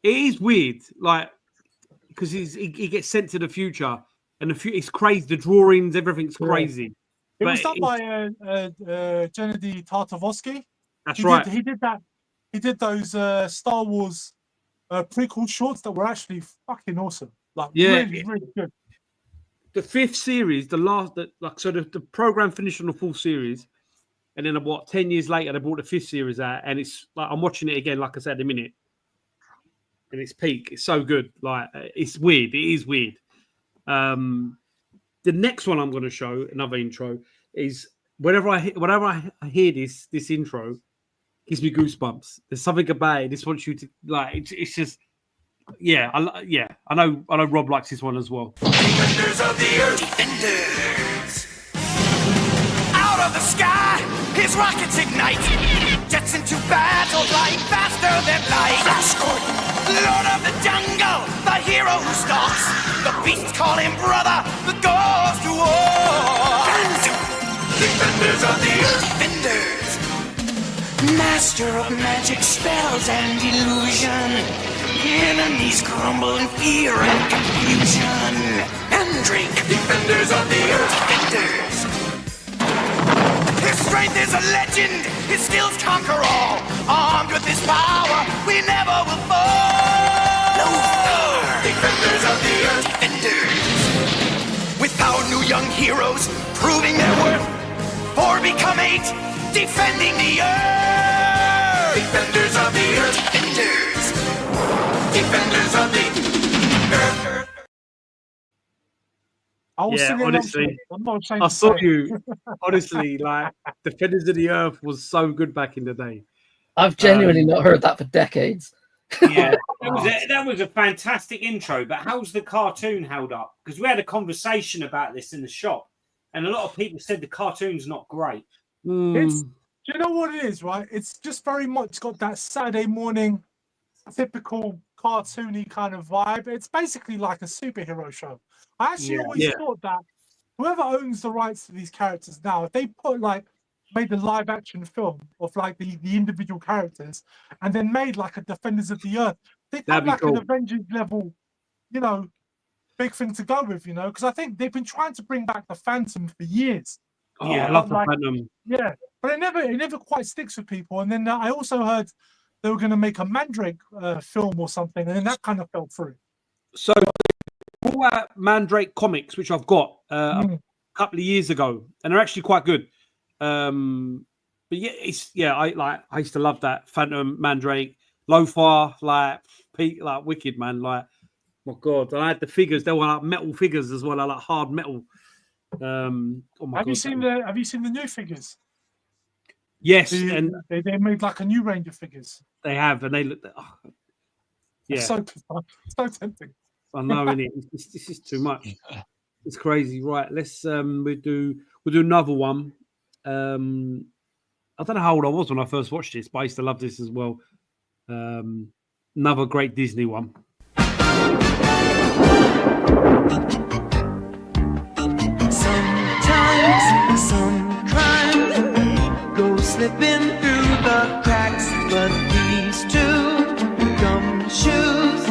It is weird, like because he gets sent to the future, and it's crazy. The drawings, everything's crazy. It But was done by Gennady Tartakovsky. That's right. He did that. He did those Star Wars prequel shorts that were actually fucking awesome. Like really good. The 5th series, the program finished on the 4th series, and then 10 years later they brought the 5th series out, and it's like I'm watching it again, like I said, a minute, and it's peak. It's so good. Like it's weird. It is weird. The next one I'm going to show, another intro, is whenever I hear this intro, gives me goosebumps. There's something about it. This wants you to like. It's just, I know Rob likes this one as well. Defenders of the earth. Defenders. Out of the sky, his rockets ignite. Jets into battle, flying faster than light. Flash Gordon. Lord of the jungle, the hero who stalks. The beasts call him brother, the goes to war. Defenders of the earth. Defenders. Master of magic spells and illusion. Enemies crumble in fear and confusion. And drink. Defenders of the earth. Defenders. His strength is a legend. His skills conquer all. Armed with his power, we never will fall. No fear. Defenders of the earth. Defenders. With our new young heroes proving their worth. 4 become 8. Defending the earth. Defenders of the earth. Defenders. Defenders of the earth. Honestly, I saw you. Honestly, like Defenders of the Earth was so good back in the day. I've genuinely not heard that for decades. Yeah, that was a fantastic intro. But how's the cartoon held up? Because we had a conversation about this in the shop, and a lot of people said the cartoon's not great. Do you know what it is, right? It's just very much got that Saturday morning typical cartoony kind of vibe. It's basically like a superhero show. I actually always thought that whoever owns the rights to these characters now, if they made a live action film of like the individual characters and then made like a Defenders of the Earth, they'd have like an Avengers level, big thing to go with, because I think they've been trying to bring back the Phantom for years. Oh, I love the Phantom. Yeah, but it never quite sticks with people. And then I also heard they were going to make a Mandrake film or something, and then that kind of fell through. So, all that Mandrake comics, which I've got a couple of years ago, and they're actually quite good. But yeah, I used to love that Phantom, Mandrake, Lothar, wicked, man. Like, my God, I had the figures. They were like metal figures as well, like hard metal. Oh my Have God, you seen the new figures? Yes, and they made like a new range of figures. They have, and they look. Yeah, so tempting. I know, innit? This is too much. It's crazy, right? Let's we'll do another one. I don't know how old I was when I first watched this, but I used to love this as well. Another great Disney one. Sometimes some crime goes slipping through the cracks, but these two gumshoes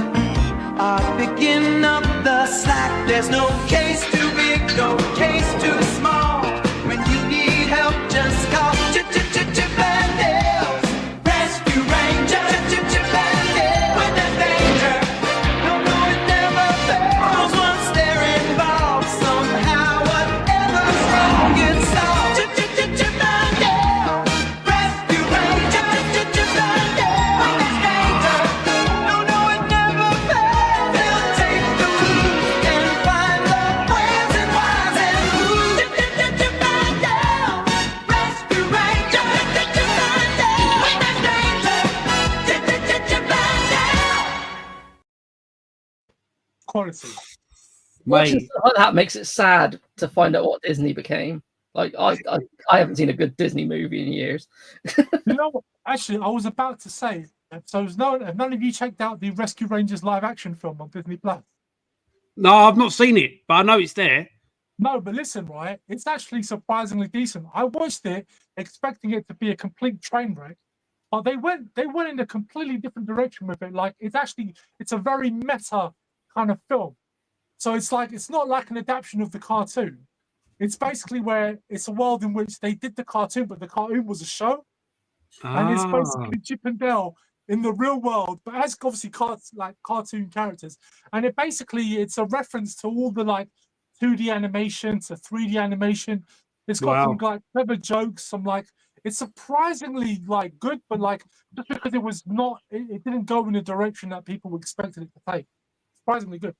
are picking up the slack. There's no case too big, no case too small. When you need help, just call Bandits Rescue Rangers. Bandits when there's danger. No, it never fails. Once they're involved, somehow whatever's wrong gets solved. Bandits Rescue Rangers. Bandits when there's danger. No, it never fails. They'll take the clues and find the where's and why's and who's. Bandits Rescue Rangers. Bandits when there's danger. Bandits. Quality. Watching Mate, stuff like that makes it sad to find out what Disney became. Like I haven't seen a good Disney movie in years. You know what? Actually, I was about to say. So, have none of you checked out the Rescue Rangers live action film on Disney Plus? no, I've not seen it, but I know it's there. No, but listen, right? It's actually surprisingly decent. I watched it expecting it to be a complete train wreck, but they went in a completely different direction with it. Like it's a very meta kind of film. So it's not like an adaptation of the cartoon. It's basically where it's a world in which they did the cartoon, but the cartoon was a show, and it's basically Chip and Dale in the real world, but as obviously cartoon characters. And it's a reference to all the 2D animation to 3D animation. It's got some clever jokes, it's surprisingly good, but just because it was not, it didn't go in the direction that people expected it to take. Surprisingly good.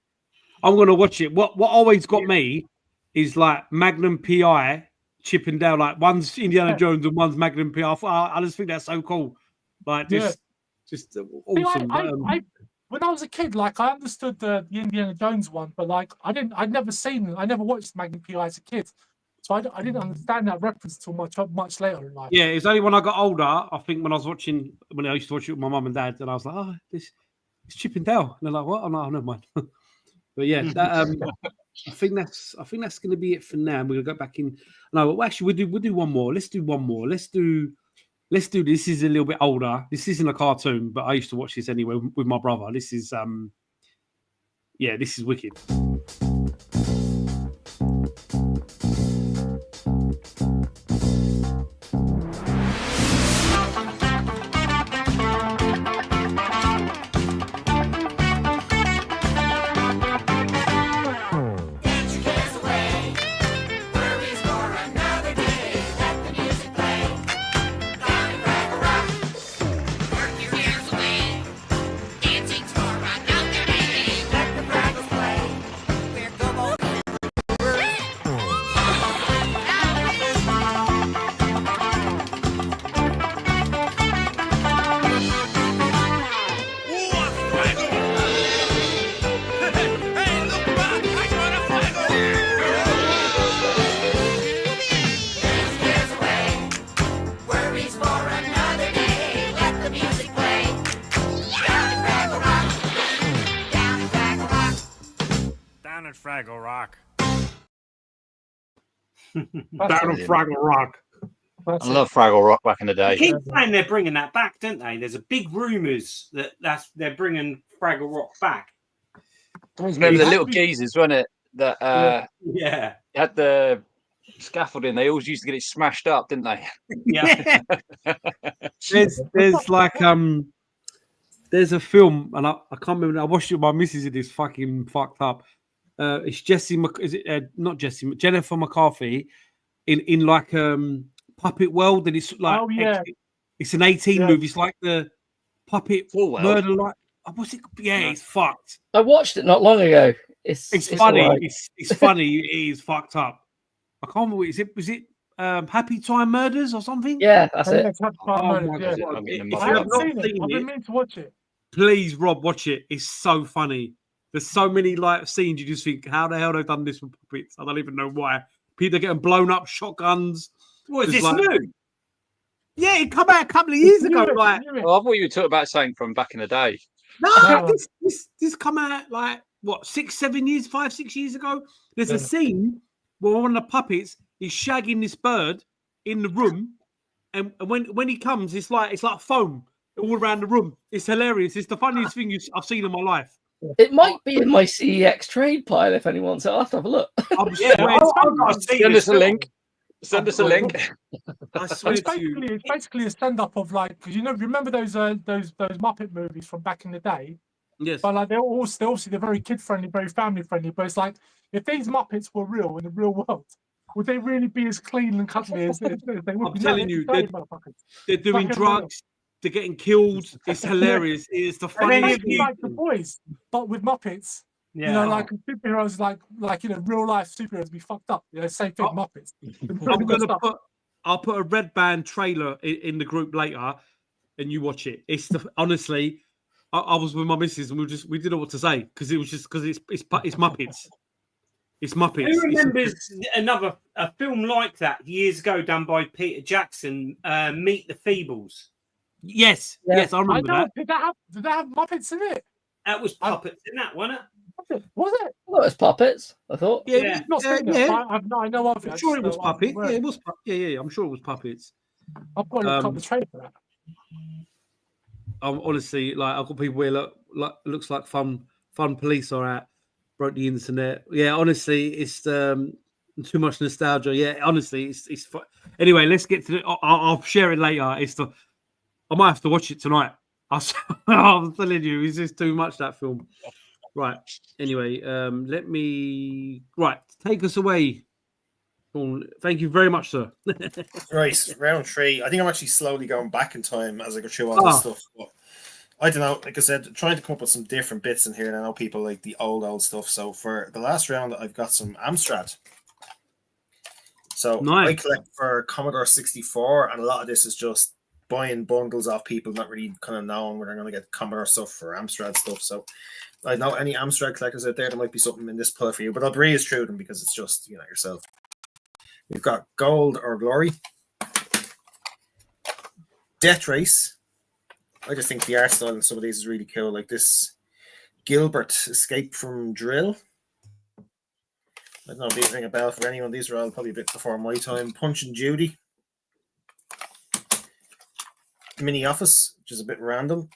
I'm gonna watch it. What always got me is Magnum PI, Chip and Dale. One's Indiana Jones and one's Magnum PI. I just think that's so cool. Just awesome. When I was a kid, I understood the Indiana Jones one, but I'd never watched Magnum PI as a kid, so I didn't understand that reference till much later in life. Yeah, it's only when I got older. I think when I used to watch it with my mum and dad, and I was like, "Oh, it's Chip and Dale," and they're like, "What?" Oh no, never mind. But yeah, I think that's going to be it for now. We're going to go back in. No, actually, we'll do one more. Let's do one more. Let's do. This is a little bit older. This isn't a cartoon, but I used to watch this anyway with my brother. This is this is wicked. We're Down on Fraggle Rock. I love Fraggle Rock back in the day. They keep saying they're bringing that back, don't they? There's a big rumours that they're bringing Fraggle Rock back. Remember the little geezers, wasn't it? That yeah, had the scaffolding. They always used to get it smashed up, didn't they? Yeah. There's like there's a film, and I can't remember. I watched it with my missus. It is fucking fucked up. It's not Jesse? Jennifer McCarthy in like Puppet World, and it's like it's an 18 movie. It's like the Puppet Murder. Like what's it? Yeah, it's fucked. I watched it not long ago. It's funny. right. It's funny. It is fucked up. I can't remember. Was it Happy Time Murders or something? Yeah, that's it. I've been meaning to watch it. Please, Rob, watch it. It's so funny. There's so many like scenes you just think, how the hell they've done this with puppets? I don't even know why. People are getting blown up, shotguns. What is this like, new? Yeah, it came out a couple of years ago. Like, oh, I thought you were talking about something from back in the day. No, this come out like what 5-6 years ago. There's a scene where one of the puppets is shagging this bird in the room, and when he comes, it's like foam all around the room. It's hilarious. It's the funniest thing I've seen in my life. It might be in my CEX trade pile if anyone wants. I'll have to have a look. Send us a link. Send us a link. I swear it's basically a stand-up of like, because remember those Muppet movies from back in the day. Yes. But like they're obviously very kid-friendly, very family-friendly. But it's like if these Muppets were real in the real world, would they really be as clean and cuddly as they would? I'm telling you, they're doing drugs. They're getting killed. It's hilarious. It's the funniest. Like the boys, but with Muppets. Yeah. You know, like superheroes, like real life superheroes be fucked up. Same thing, Muppets. I'll put a Red Band trailer in the group later, and you watch it. It's honestly, I was with my missus and we didn't know what to say because it's Muppets. It's Muppets. Who remembers a film like that years ago done by Peter Jackson? Meet the Feebles. Yes, I remember that. Did that have Muppets in it? That was puppets in that, wasn't it? Was it? Well, it was puppets. I thought. Yeah. I know of it. I'm sure it was puppets. Yeah, it was. Yeah. I'm sure it was puppets. I've got to look up the trailer for that. Honestly, like I've got people where looks like fun police are out, broke the internet. Yeah, honestly, it's too much nostalgia. Yeah, honestly, it's. Anyway, let's get to the. I'll share it later. I might have to watch it tonight. I'm telling you, it's just too much, that film. Right. Anyway, let me take us away. Thank you very much, sir. Right, round 3. I think I'm actually slowly going back in time as I go through all this stuff. But I don't know. Like I said, trying to come up with some different bits in here. And I know people like the old stuff. So for the last round, I've got some Amstrad. So nice. I collect for Commodore 64, and a lot of this is just buying bundles off people not really kind of knowing where they're going to get Commodore stuff for Amstrad stuff. So I know any Amstrad collectors out there might be something in this pile for you, but I'll breeze through them because it's just yourself. We've got Gold or Glory, Death Race. I just think the art style in some of these is really cool, like this Gilbert Escape from Drill. I don't know if these ring a bell for anyone. These are all probably a bit before my time. Punch and Judy, Mini Office, which is a bit random.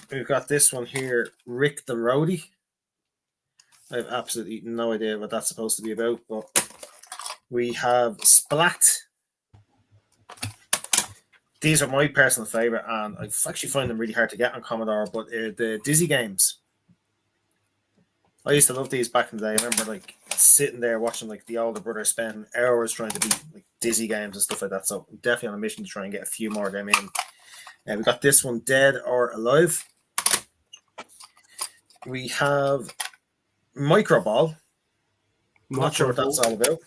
We've got this one here, Rick the Roadie. I have absolutely no idea what that's supposed to be about, but we have Splat. These are my personal favorite, and I actually find them really hard to get on Commodore, but the Dizzy games. I used to love these back in the day. I remember like sitting there watching like the older brother spend hours trying to beat like Dizzy games and stuff like that. So I'm definitely on a mission to try and get a few more of them in. We got this one, Dead or Alive. We have Micro Ball. Not sure what that's all about.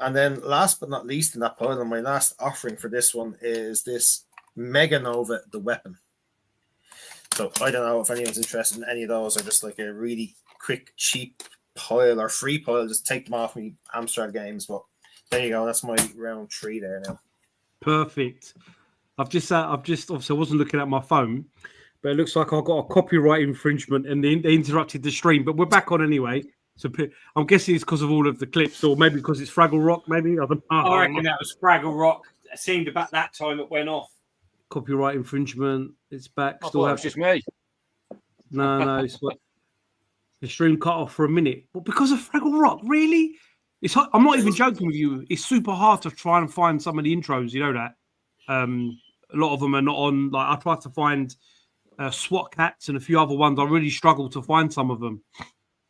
And then last but not least in that pile, and my last offering for this one is this Mega Nova, the weapon. So I don't know if anyone's interested in any of those, or just like a really quick, cheap pile or free pile. Just take them off me Amstrad games. But there you go. That's my round 3 there now. Perfect. I've just obviously I wasn't looking at my phone, but it looks like I've got a copyright infringement and they interrupted the stream. But we're back on anyway. So I'm guessing it's because of all of the clips, or maybe because it's Fraggle Rock. Maybe I don't know. I reckon that was Fraggle Rock. It seemed about that time it went off. Copyright infringement. It's back. I Still thought it have was just me. no. It's what the stream cut off for a minute, but because of Fraggle Rock, really? I'm not even joking with you. It's super hard to try and find some of the intros. You know that. A lot of them are not on. Like I tried to find SWAT Cats and a few other ones. I really struggled to find some of them.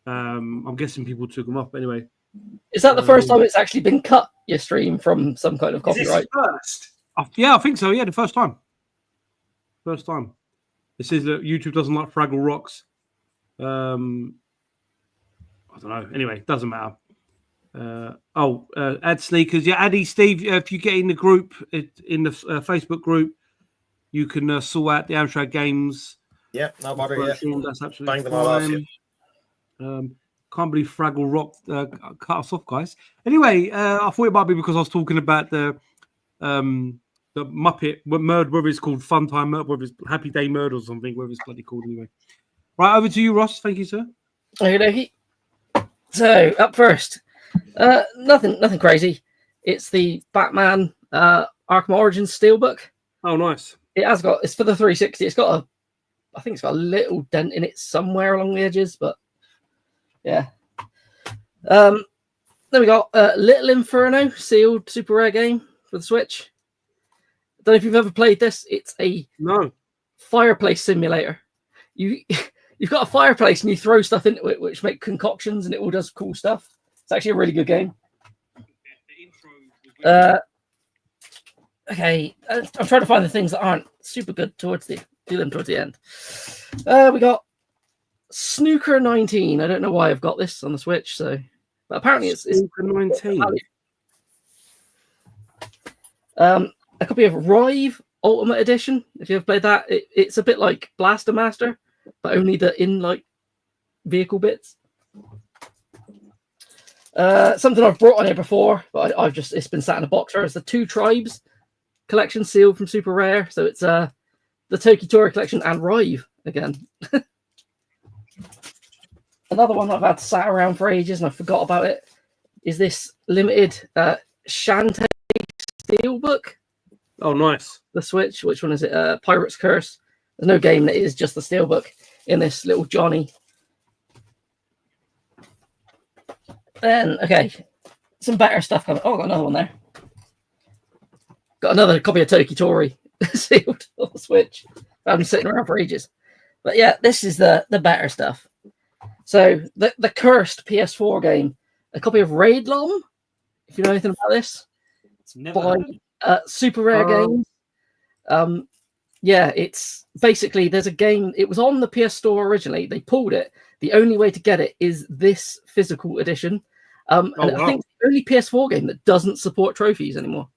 I'm guessing people took them off. But anyway, is that the first time it's actually been cut? Your stream from some kind of copyright? Is this first? Yeah, I think so. Yeah, the first time. First time. It says that YouTube doesn't like Fraggle Rocks. I don't know. Anyway, doesn't matter. Add sneakers. Yeah, Addy, Steve, if you get in the group, in the Facebook group, you can sort out the Amstrad games. Yeah, no bother. Yeah, that's absolutely bang them all off. Yeah. Can't believe Fraggle Rock cut us off, guys. Anyway, I thought it might be because I was talking about the Muppet Murd, whether it's called Fun Time Murd, whether it's Happy Day Murd or something, whether it's bloody called anyway. Right, over to you, Ross. Thank you, sir. Okay. So up first, nothing crazy. It's the Batman Arkham Origins Steelbook. Oh, nice. It's for the 360. I think it's got a little dent in it somewhere along the edges, but yeah. Then we got Little Inferno sealed super rare game for the Switch. Don't know if you've ever played this. It's a fireplace simulator. You've got a fireplace and you throw stuff into it, which make concoctions, and it all does cool stuff. It's actually a really good game. Okay, I'm trying to find the things that aren't super good towards the end. We got Snooker 19. I don't know why I've got this on the Switch, but apparently it's Snooker 19. A copy of Rive Ultimate Edition. If you ever played that, it's a bit like Blaster Master, but only the in vehicle bits. Something I've brought on here before, but it's been sat in a box. It's the Two Tribes collection sealed from Super Rare. So it's the Toki-Tori collection and Rive again. Another one that I've had sat around for ages and I forgot about it is this limited Shantae Steelbook. Oh, nice. The Switch. Which one is it? Pirate's Curse. There's no game that is just the Steelbook in this little Johnny. Then, okay, some better stuff coming. Oh, got another one there. Got another copy of Toki-Tori sealed on the Switch. I've been sitting around for ages. But yeah, this is the better stuff. So, the cursed PS4 game, a copy of Raidlom, if you know anything about this. It's never Super Rare Games. Yeah, it's basically there's a game. It was on the PS Store originally. They pulled it. The only way to get it is this physical edition. I think it's the only PS4 game that doesn't support trophies anymore.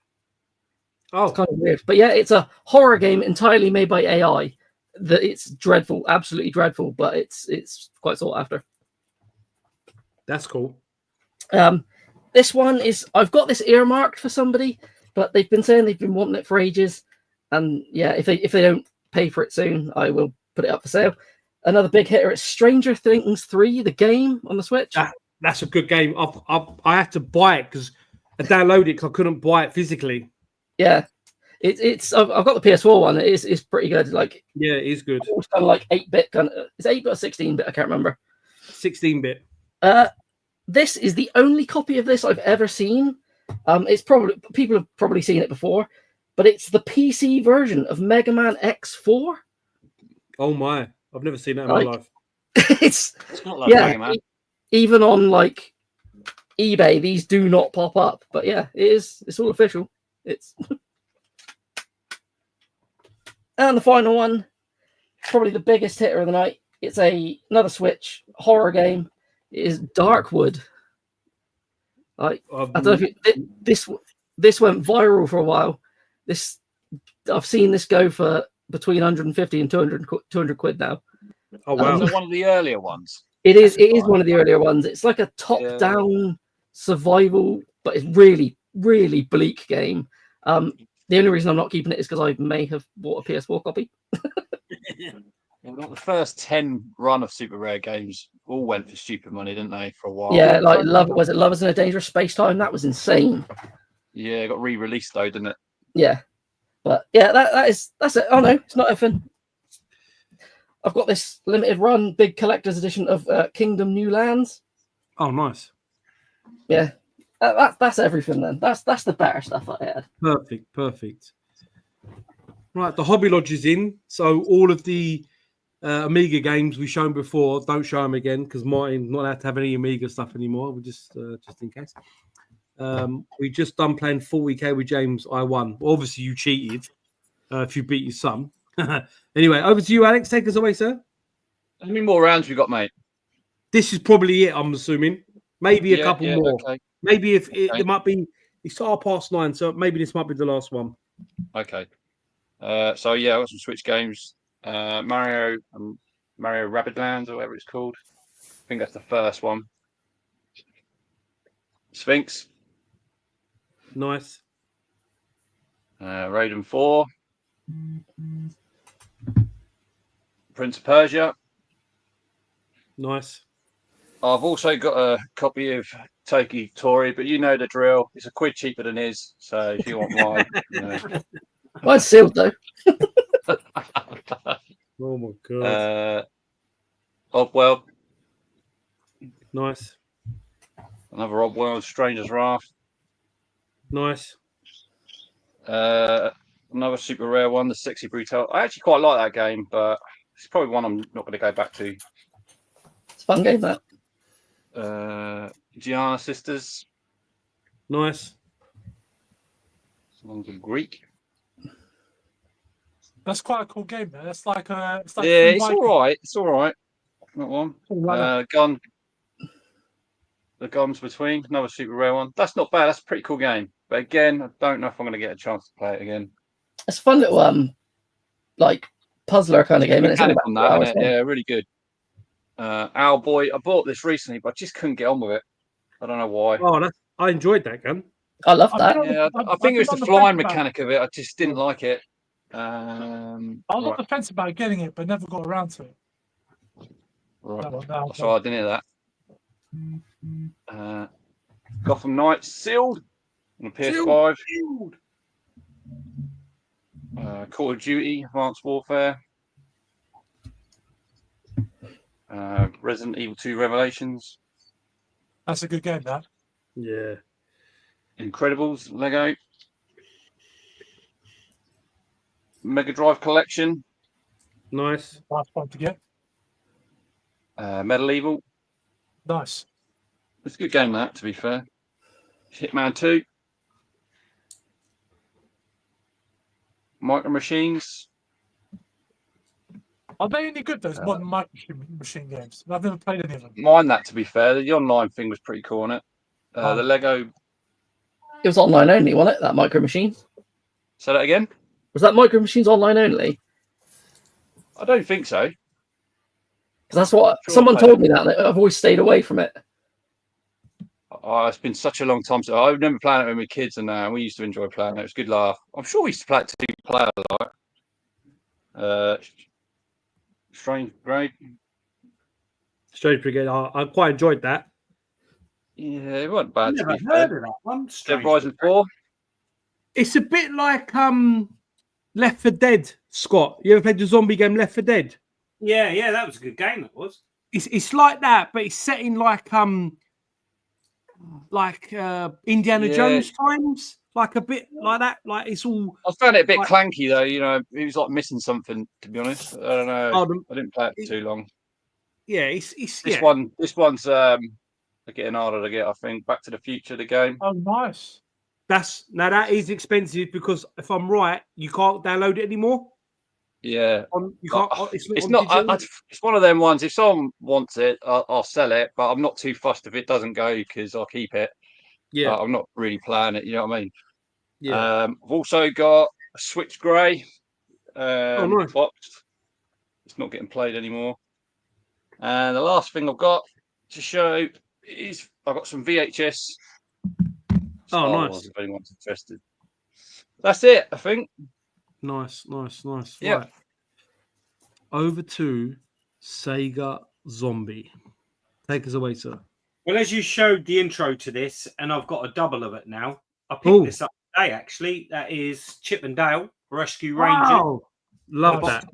Oh, it's kind of weird. But yeah, it's a horror game entirely made by AI. It's dreadful, absolutely dreadful, but it's quite sought after. That's cool. This one is I've got this earmarked for somebody, but they've been saying they've been wanting it for ages. And yeah, if they don't pay for it soon, I will put it up for sale. Another big hitter is Stranger Things 3, the game on the Switch. That's a good game. I had to buy it because I downloaded it because I couldn't buy it physically. Yeah, it's I've got the PS4 one. It's pretty good. Like yeah, it is good. It's kind of like 8-bit. It's 8-bit or 16-bit. I can't remember. 16-bit. This is the only copy of this I've ever seen. It's probably people have probably seen it before. But it's the PC version of Mega Man X4. Oh my! I've never seen that in my life. It's not like Mega Man. Even on like eBay, these do not pop up. But yeah, it is. It's all official. It's and the final one, probably the biggest hitter of the night. It's another Switch horror game. It is Darkwood. Like I don't know if this went viral for a while. I've seen this go for between 150 and 200 quid now. Oh wow! Is it one of the earlier ones? It is one of the earlier ones. It's like a top-down survival, but it's really, really bleak game. The only reason I'm not keeping it is because I may have bought a PS4 copy. The first 10 run of Super Rare games all went for stupid money, didn't they, for a while? Yeah, like was it Lovers in a Dangerous Space Time? That was insane. Yeah, it got re-released though, didn't it? Yeah, but yeah, that's it. Oh no, it's not effing. I've got this limited run big collector's edition of Kingdom New Lands. Oh, nice. Yeah, that's everything then. That's the better stuff I had. Perfect. Right, the Hobby Lodge is in, so all of the Amiga games we've shown before, don't show them again because Martin's not allowed to have any Amiga stuff anymore. We just in case. We just done playing 40k with James. I won. Obviously, you cheated if you beat your son. Anyway, over to you, Alex. Take us away, sir. How many more rounds we got, mate? This is probably it. I'm assuming. Maybe a couple more. Okay. Maybe if it might be. It's 9:30, so maybe this might be the last one. Okay. So yeah, I got some Switch games. Mario Rabbids Land or whatever it's called. I think that's the first one. Sphinx. Nice. Raiden 4. Prince of Persia. Nice. I've also got a copy of Toki Tori, but you know the drill. It's £1 cheaper than his, so if you want mine, you know. Mine's sealed though. Oh my god. Oddworld. Nice. Another Oddworld, Stranger's Wrath. Nice. Another super rare one, the Sexy Brutal. I actually quite like that game, but it's probably one I'm not going to go back to. It's a fun game, that. Gianna Sisters. Nice. Someone's a Greek. That's quite a cool game, man. It's like yeah, it's all right. It's all right. Not one. Gun. The Guns Between, another super rare one. That's not bad. That's a pretty cool game. But again, I don't know if I'm going to get a chance to play it again. It's a fun little like puzzler kind of game. And it's only on that, isn't it? Yeah, really good. Owlboy. I bought this recently, but I just couldn't get on with it. I don't know why. Oh, I enjoyed that game. I love that. Yeah, I think it was the flying mechanic of it. I just didn't like it. I was on the fence about getting it, but never got around to it. Right. So I didn't hear that. Gotham Knights sealed on the PS5. Sealed. Call of Duty Advanced Warfare. Resident Evil 2 Revelations. That's a good game, that. Yeah. Incredibles Lego. Mega Drive Collection. Nice. That's fun to get. Medieval. Nice. It's a good game, that, to be fair. Hitman 2. Micro Machines. Are they any good, those modern machine games? I've never played any of them. Mind that, to be fair. The online thing was pretty cool on it. The Lego. It was online only, wasn't it? That Micro Machines. Say that again? Was that Micro Machines online only? I don't think so. Because that's what someone told me that. I've always stayed away from it. It's been such a long time. So I remember playing it with my kids, and we used to enjoy playing it. It was a good laugh. I'm sure we used to play it 2-player, like. Strange Brigade. Strange Brigade. I quite enjoyed that. Yeah, it wasn't bad. I've never heard of that one. Dead Rising 4. It's a bit like Left 4 Dead, Scott. You ever played the zombie game Left 4 Dead? Yeah, that was a good game. It was. It's like that, but it's set in like Indiana Jones times, like a bit like that. Like it's all. I found it a bit clanky though. You know, it was like missing something. To be honest, I don't know. I didn't play it for too long. Yeah, it's this one's getting harder to get. I think Back to the Future, the game. Oh, nice. That is expensive because if I'm right, you can't download it anymore. Yeah, you can't. It's not. It's one of them ones. If someone wants it, I'll sell it. But I'm not too fussed if it doesn't go because I'll keep it. Yeah, I'm not really playing it. You know what I mean? Yeah. I've also got a Switch Grey. Nice. Boxed. It's not getting played anymore. And the last thing I've got to show is I've got some VHS. Star Wars, nice. if anyone's interested. That's it, I think. Nice. Yeah. Right. Over to Sega Zombie. Take us away, sir. Well, as you showed the intro to this, and I've got a double of it now. I picked this up today, actually. That is Chip and Dale Rescue Rangers. Wow. Love that.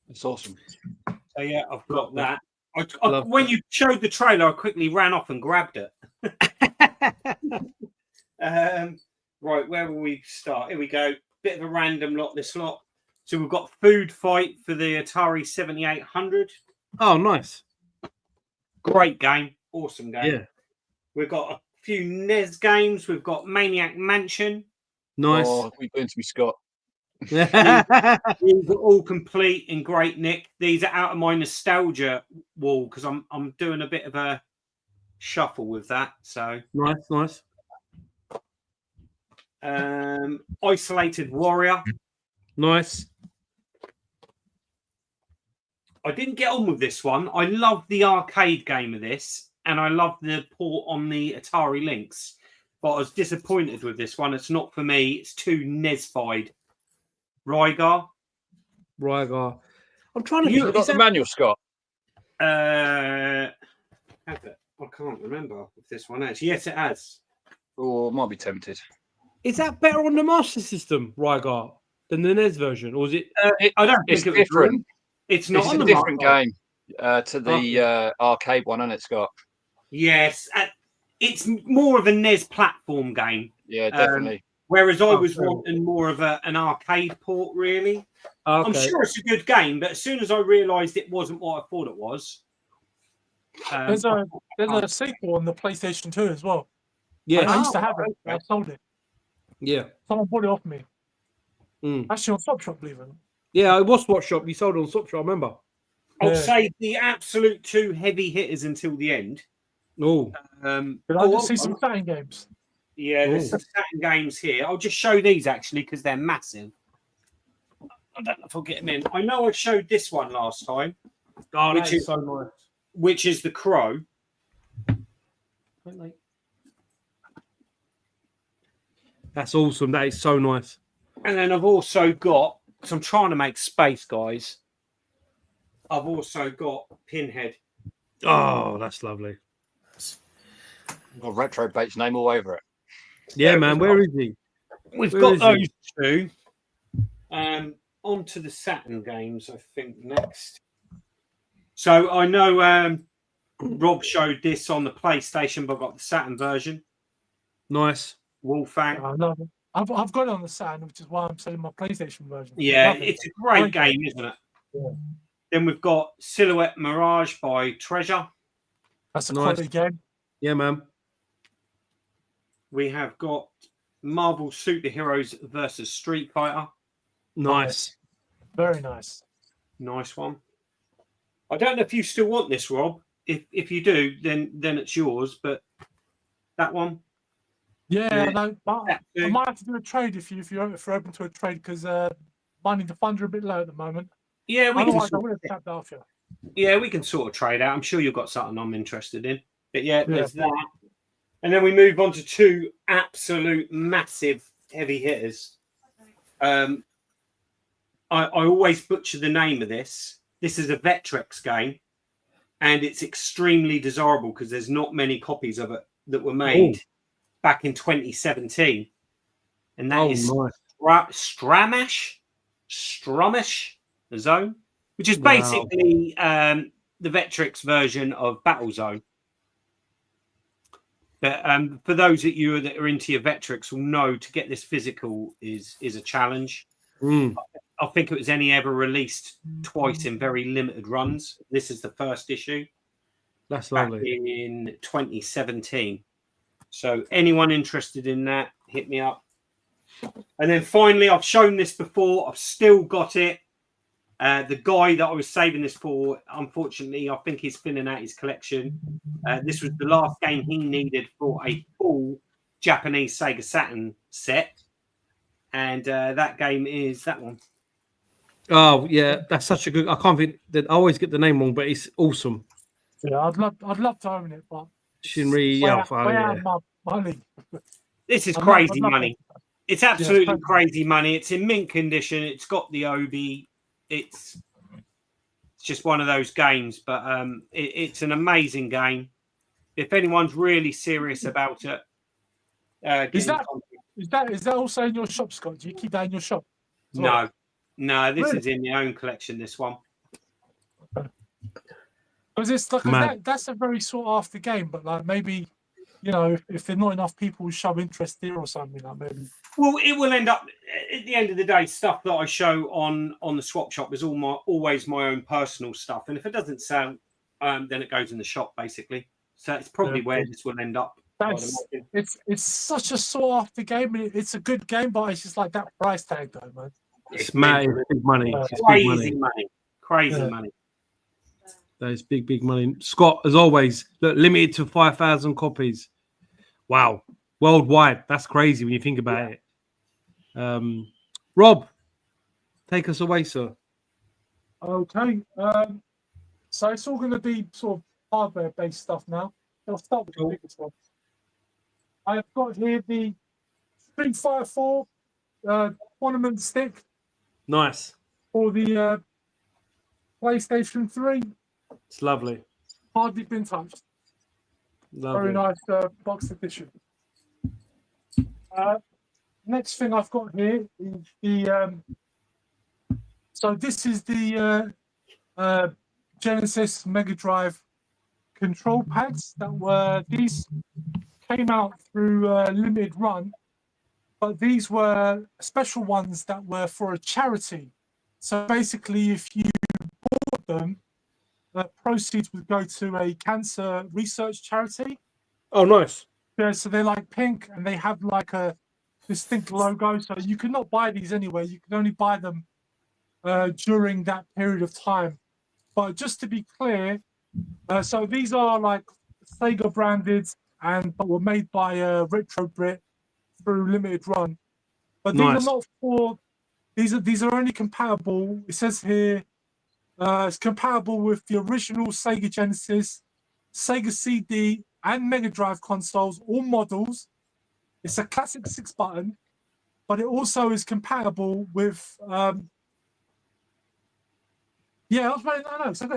It's awesome. So, yeah, I've got that. When you showed the trailer, I quickly ran off and grabbed it. Right, where will we start? Here we go. Bit of a random lot, this lot. So we've got Food Fight for the Atari 7800. Oh, nice. Great game. Awesome game. Yeah. We've got a few NES games. We've got Maniac Mansion. Nice. Oh, we doing to me, Scott. These are all complete in great nick. These are out of my nostalgia wall because I'm doing a bit of a shuffle with that. So nice. Isolated Warrior. Nice. I didn't get on with this one. I love the arcade game of this, and I love the port on the Atari Lynx. But I was disappointed with this one. It's not for me. It's too NES-fied. Rygar. I'm trying to. You got the manual, Scott? Have it? I can't remember if this one has. Yes, it has. Oh, might be tempted. Is that better on the Master System, Rygar, than the NES version, or is it? I don't think it's different. It's not It's on a the different Master. game to the arcade one, isn't it, Scott? Yes, it's more of a NES platform game. Yeah, definitely. Whereas I was wanting more of an arcade port, really. Okay. I'm sure it's a good game, but as soon as I realised it wasn't what I thought it was. There's a sequel on the PlayStation 2 as well. Yeah. I used to have it. I sold it. Yeah. Someone bought it off me. Mm. Actually, on Swap Shop, believe it. Yeah, it was Swap Shop. You sold it on Swap Shop, I remember. I'll say the absolute two heavy hitters until the end. Oh. Can I just see some Saturn games? Yeah, there's some Saturn games here. I'll just show these actually because they're massive. I don't know if I'll get them in. I know I showed this one last time. Oh, which is so nice. Which is the Crow. That's awesome. That is so nice. And then I've also got, because I'm trying to make space, guys. I've also got Pinhead. Oh, that's lovely. Got Retro Bait's name all over it. Yeah, man. Where is he? We've got those two. On to the Saturn games, I think, next. So I know Rob showed this on the PlayStation, but I've got the Saturn version. Nice. Wolfang. I love it. I've got it on the Saturn, which is why I'm selling my PlayStation version. Yeah, it's a great game, isn't it? Yeah. Then we've got Silhouette Mirage by Treasure. That's a quality game. Yeah, man. We have got Marvel Superheroes versus Street Fighter. Nice. Very nice. Nice one. I don't know if you still want this, Rob. If you do, then it's yours. But that one. Yeah, no, I might have to do a trade if you're open to a trade because money the funds are a bit low at the moment. Yeah, otherwise I would have tapped off you. Yeah, we can sort of trade out. I'm sure you've got something I'm interested in. But yeah, there's that. And then we move on to two absolute massive heavy hitters. I always butcher the name of this. This is a Vectrex game, and it's extremely desirable because there's not many copies of it that were made back in 2017. And that is Stramish Zone, which is basically the Vectrex version of Battlezone. But for those of you that are into your Vectrex will know to get this physical is a challenge. I think it was only ever released twice in very limited runs. This is the first issue. That's back lovely. in 2017. So anyone interested in that, hit me up. And then finally, I've shown this before. I've still got it. The guy that I was saving this for, unfortunately, I think he's filling out his collection. This was the last game he needed for a full Japanese Sega Saturn set. And that game is that one. Oh, yeah. That's such a good... I can't think... I always get the name wrong, but it's awesome. Yeah, I'd love to own it, but... Shinri Alpha. Money. This is crazy money. It's absolutely crazy money. It's in mint condition. It's got the Obi. It's It's just one of those games, but it's an amazing game. If anyone's really serious about it, Is that also in your shop, Scott? Do you keep that in your shop? No, this Really? is in my own collection. This one. Because it's like that's a very sought after game, but like maybe, you know, if there's not enough people who show interest there or something, like maybe. Well, it will end up at the end of the day. Stuff that I show on the swap shop is always my own personal stuff, and if it doesn't sell, then it goes in the shop basically. So it's probably where this will end up. It's such a sought after game. It's a good game, but it's just like that price tag though, man. It's mad. It's big money. It's Crazy money. Crazy money. That is big money. Scott, as always, look, limited to 5,000 copies. Wow. Worldwide. That's crazy when you think about it. Rob, take us away, sir. Okay. So it's all going to be sort of hardware-based stuff now. I'll start with the biggest one. I've got here the Street Fighter 4 tournament stick. Nice. For the PlayStation 3. It's lovely. Hardly been touched. Lovely. Very nice box edition. Next thing I've got here is the. So this is the Genesis Mega Drive control pads these came out through limited run, but these were special ones that were for a charity. So basically, if you bought them, proceeds would go to a cancer research charity. Oh, nice. Yeah, so they're like pink and they have like a distinct logo. So you could not buy these anywhere. You could only buy them during that period of time. But just to be clear, so these are like Sega branded but were made by Retro Brit through limited run. But these are not for. These are only compatible. It says here. It's compatible with the original Sega Genesis, Sega CD, and Mega Drive consoles, all models. It's a classic 6-button, but it also is compatible with. Yeah, I was waiting. I know. So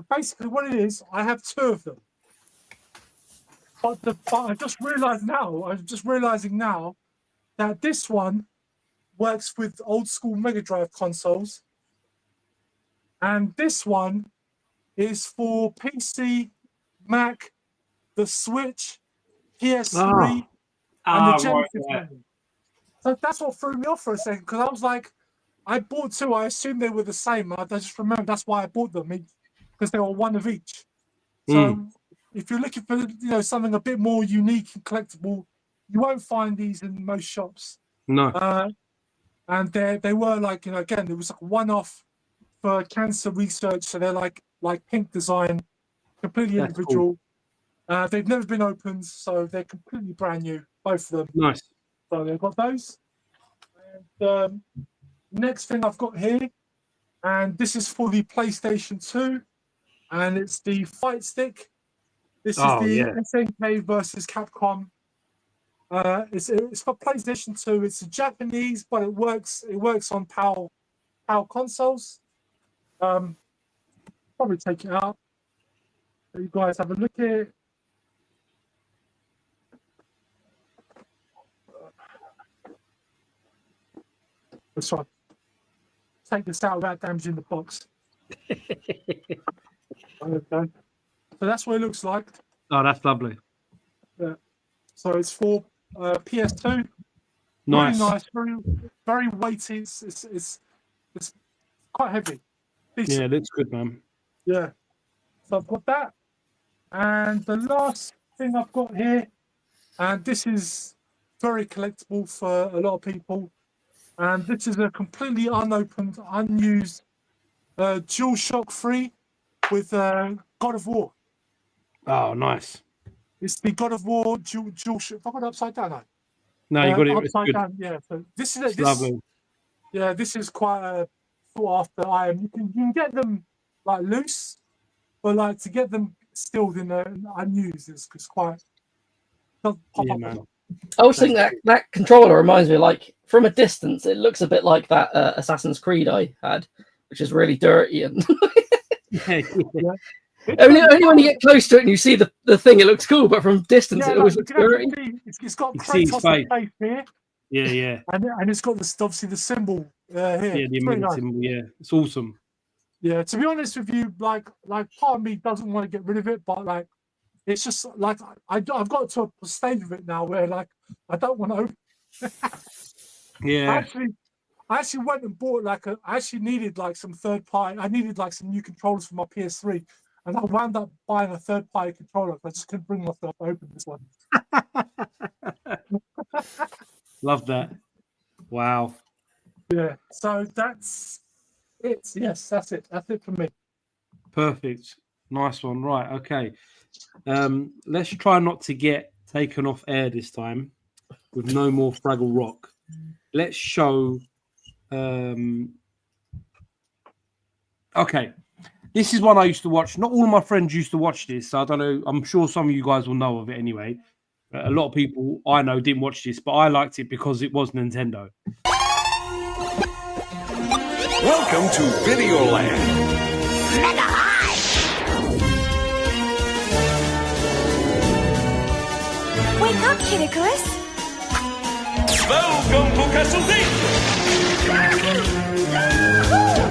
basically, what it is, I have 2 of them. But I just realized now. I'm just realizing now that this one works with old school Mega Drive consoles. And this one is for PC, Mac, the Switch, PS3, and the Genesis. So that's what threw me off for a second, because I was like, I bought 2. I assumed they were the same. I just remember that's why I bought them, because they were one of each. So if you're looking for something a bit more unique and collectible, you won't find these in most shops. No. And they were like, again, it was like a one-off for cancer research, so they're like pink design, completely individual. Cool. They've never been opened, so they're completely brand new, both of them. Nice. So they've got those. And next thing I've got here, and this is for the PlayStation 2, and it's the Fight Stick. This is the SNK versus Capcom. It's for PlayStation 2. It's Japanese, but it works on PAL consoles. Probably take it out. So you guys have a look at it. That's right. Take this out without damaging the box. Okay. So that's what it looks like. Oh, that's lovely. Yeah. So it's for PS2. Nice. Really nice. Very, very weighty. It's quite heavy. Decent. Yeah, it looks good, man. Yeah. So I've got that. And the last thing I've got here, and this is very collectible for a lot of people. And this is a completely unopened, unused DualShock 3 with God of War. Oh, nice. It's the God of War DualShock. Have I got it upside down? No, you got it upside down. Yeah. So this is lovely. Yeah, this is quite a sought after item. You can get them like loose, but like to get them stilled in unused is quite. Doesn't pop up. Man. I was thinking that controller reminds me, like from a distance, it looks a bit like that Assassin's Creed I had, which is really dirty and. Yeah. Only when you get close to it and you see the thing, it looks cool, but from distance, it always looks dirty. It's got You see his Kratos' face. face here, Yeah. and it's got obviously the symbol here. Yeah, the It's very Amiga nice. symbol. Yeah, it's awesome. Yeah, to be honest with you, like part of me doesn't want to get rid of it, but like it's just like I've got to a stage of it now where like I don't want to. Yeah. I actually went and bought I actually needed like some third party. I needed like some new controllers for my PS3, and I wound up buying a third party controller. I just couldn't bring myself to open this one. Love that. Wow. Yeah, so that's it. Yes, that's it. That's it for me. Perfect. Nice one. Right. Okay. Let's try not to get taken off air this time with no more Fraggle Rock. Let's show. Okay. This is one I used to watch. Not all of my friends used to watch this. So I don't know. I'm sure some of you guys will know of it anyway. A lot of people I know didn't watch this, but I liked it because it was Nintendo. Welcome to Videoland. Mega High! Wake up, Kittikus! Welcome to Castle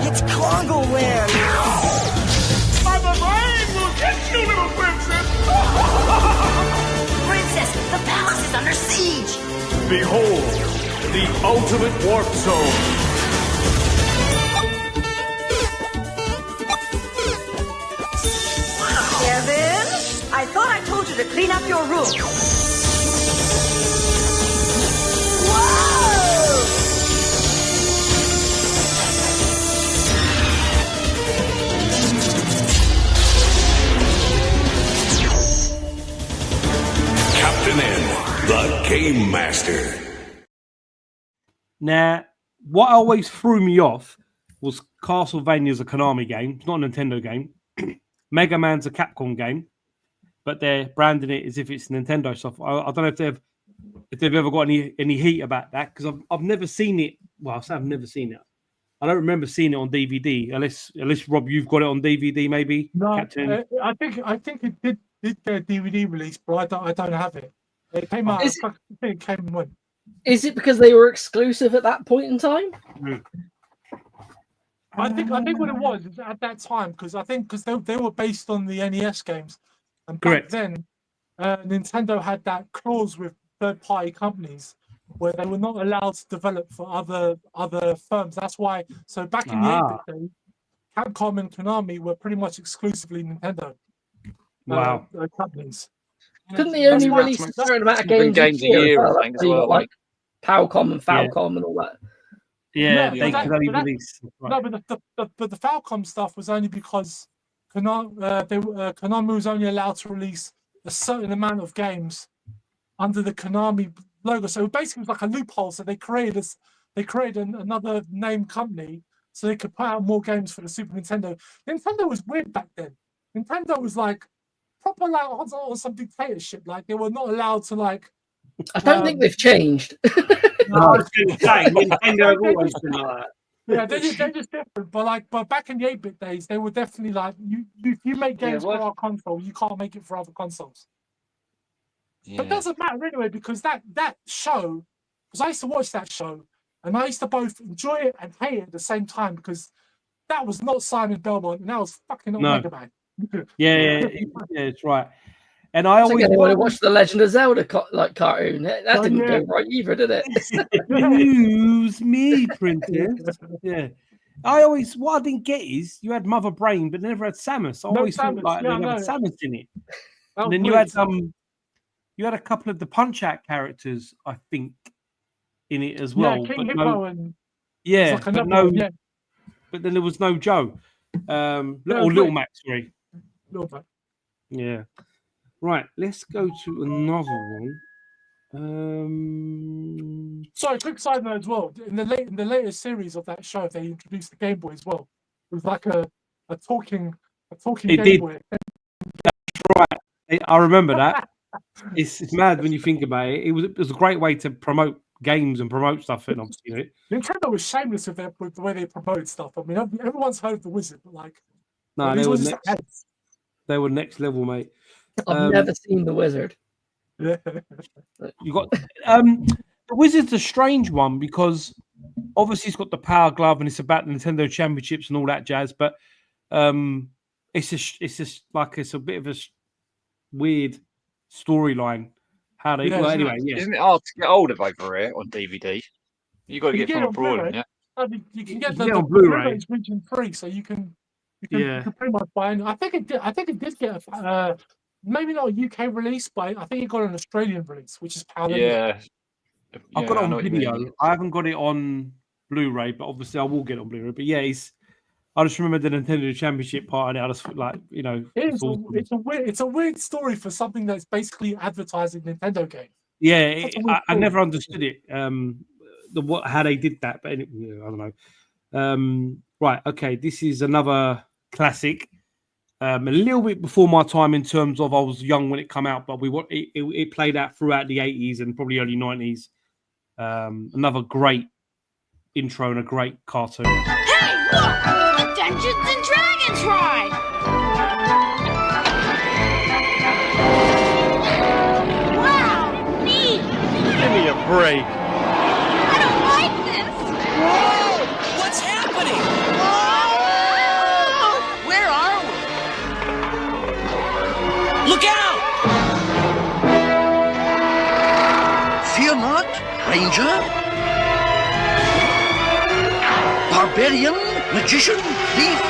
It's Clongleland! My brain will get you, little princess! Princess, the palace is under siege! Behold, the ultimate warp zone. Kevin, I thought I told you to clean up your room. Whoa! Captain N, the Game Master. Now, what always threw me off was Castlevania's a Konami game. It's not a Nintendo game. Mega Man's a Capcom game, but they're branding it as if it's Nintendo stuff. I don't know if they've ever got any heat about that, because I've never seen it. Well, I say I've never seen it. I don't remember seeing it on DVD, unless Rob, you've got it on DVD, maybe. No, Captain. I think it did get a DVD release, but I don't have it. It came out. I think it came and went. Is it because they were exclusive at that point in time? I think what it was is at that time, because they were based on the NES games, and back then Nintendo had that clause with third-party companies where they were not allowed to develop for other firms. That's why. So back in the 8-bit days, Capcom and Konami were pretty much exclusively Nintendo companies. Couldn't they only release a certain amount of games a year? I think as well. Like Palcom and Falcom and all that. Yeah, they could only release. No, but the Falcom stuff was only because Konami was only allowed to release a certain amount of games under the Konami logo. So basically, it was like a loophole. So they created another name company so they could put out more games for the Super Nintendo. Nintendo was weird back then. Nintendo was like proper like on some dictatorship. Like they were not allowed to like. I don't think they've changed. No, I was going to say Nintendo have always been like that. Yeah, they're just different. But back in the 8-bit days, they were definitely like you make games for our console, you can't make it for other consoles. Yeah. But it doesn't matter anyway, because that show, because I used to watch that show, and I used to both enjoy it and hate it at the same time, because that was not Simon Belmont, and that was fucking Mega Man. Yeah, it's right. And I always want to watch the Legend of Zelda cartoon. That didn't go right either, did it? Excuse me, princess. Yeah. What I didn't get is you had Mother Brain, but they never had Samus. I always thought like they had Samus in it. And then you had a couple of the Punch-Out characters, I think, in it as well. Yeah, King but Hippo and but then there was no Joe. Little Max, sorry. Little Max. Yeah. Right, let's go to another one. Sorry, quick side note as well. In the latest series of that show, they introduced the Game Boy as well. It was like a talking Game Boy. That's right. I remember that. It's mad when you think about it. It was a great way to promote games and promote stuff. And obviously, Nintendo was shameless with the way they promoted stuff. I mean, everyone's heard of the Wizard, but like No, These they were ones just next. heads. They were next level, mate. I've never seen The Wizard. Yeah. You got the Wizard's a strange one because obviously it's got the Power Glove and it's about the Nintendo Championships and all that jazz, but it's a bit of a weird storyline. How they Yeah, well isn't anyway, yeah. Isn't it hard to get hold of over here on DVD? You got to You get can from get it on abroad, Blu-ray. yeah. You can get can the get it on Blu-ray. Blu-ray. It's region free, so you can Yeah. pretty much buy it. I think it did get a maybe not a UK release, but I think it got an Australian release, which is pound. Yeah. I've got it I know on what you mean. video. I haven't got it on Blu-ray, but obviously I will get it on Blu-ray. But yeah, I just remember the Nintendo Championship part, and I just It's a weird story for something that's basically advertising Nintendo game. Yeah, Such a weird I story. never understood it. How they did that, but anyway, I don't know. Right, okay, this is another classic. A little bit before my time in terms of I was young when it came out, but it played out throughout the 80s and probably early 90s. Another great intro and a great cartoon. Hey, look! A Dungeons and Dragons ride! Wow, neat! Give me a break. I don't like this! Whoa! What's happening? Whoa! Where are we? Look out! Fear not, Ranger. Barbarian, magician, thief,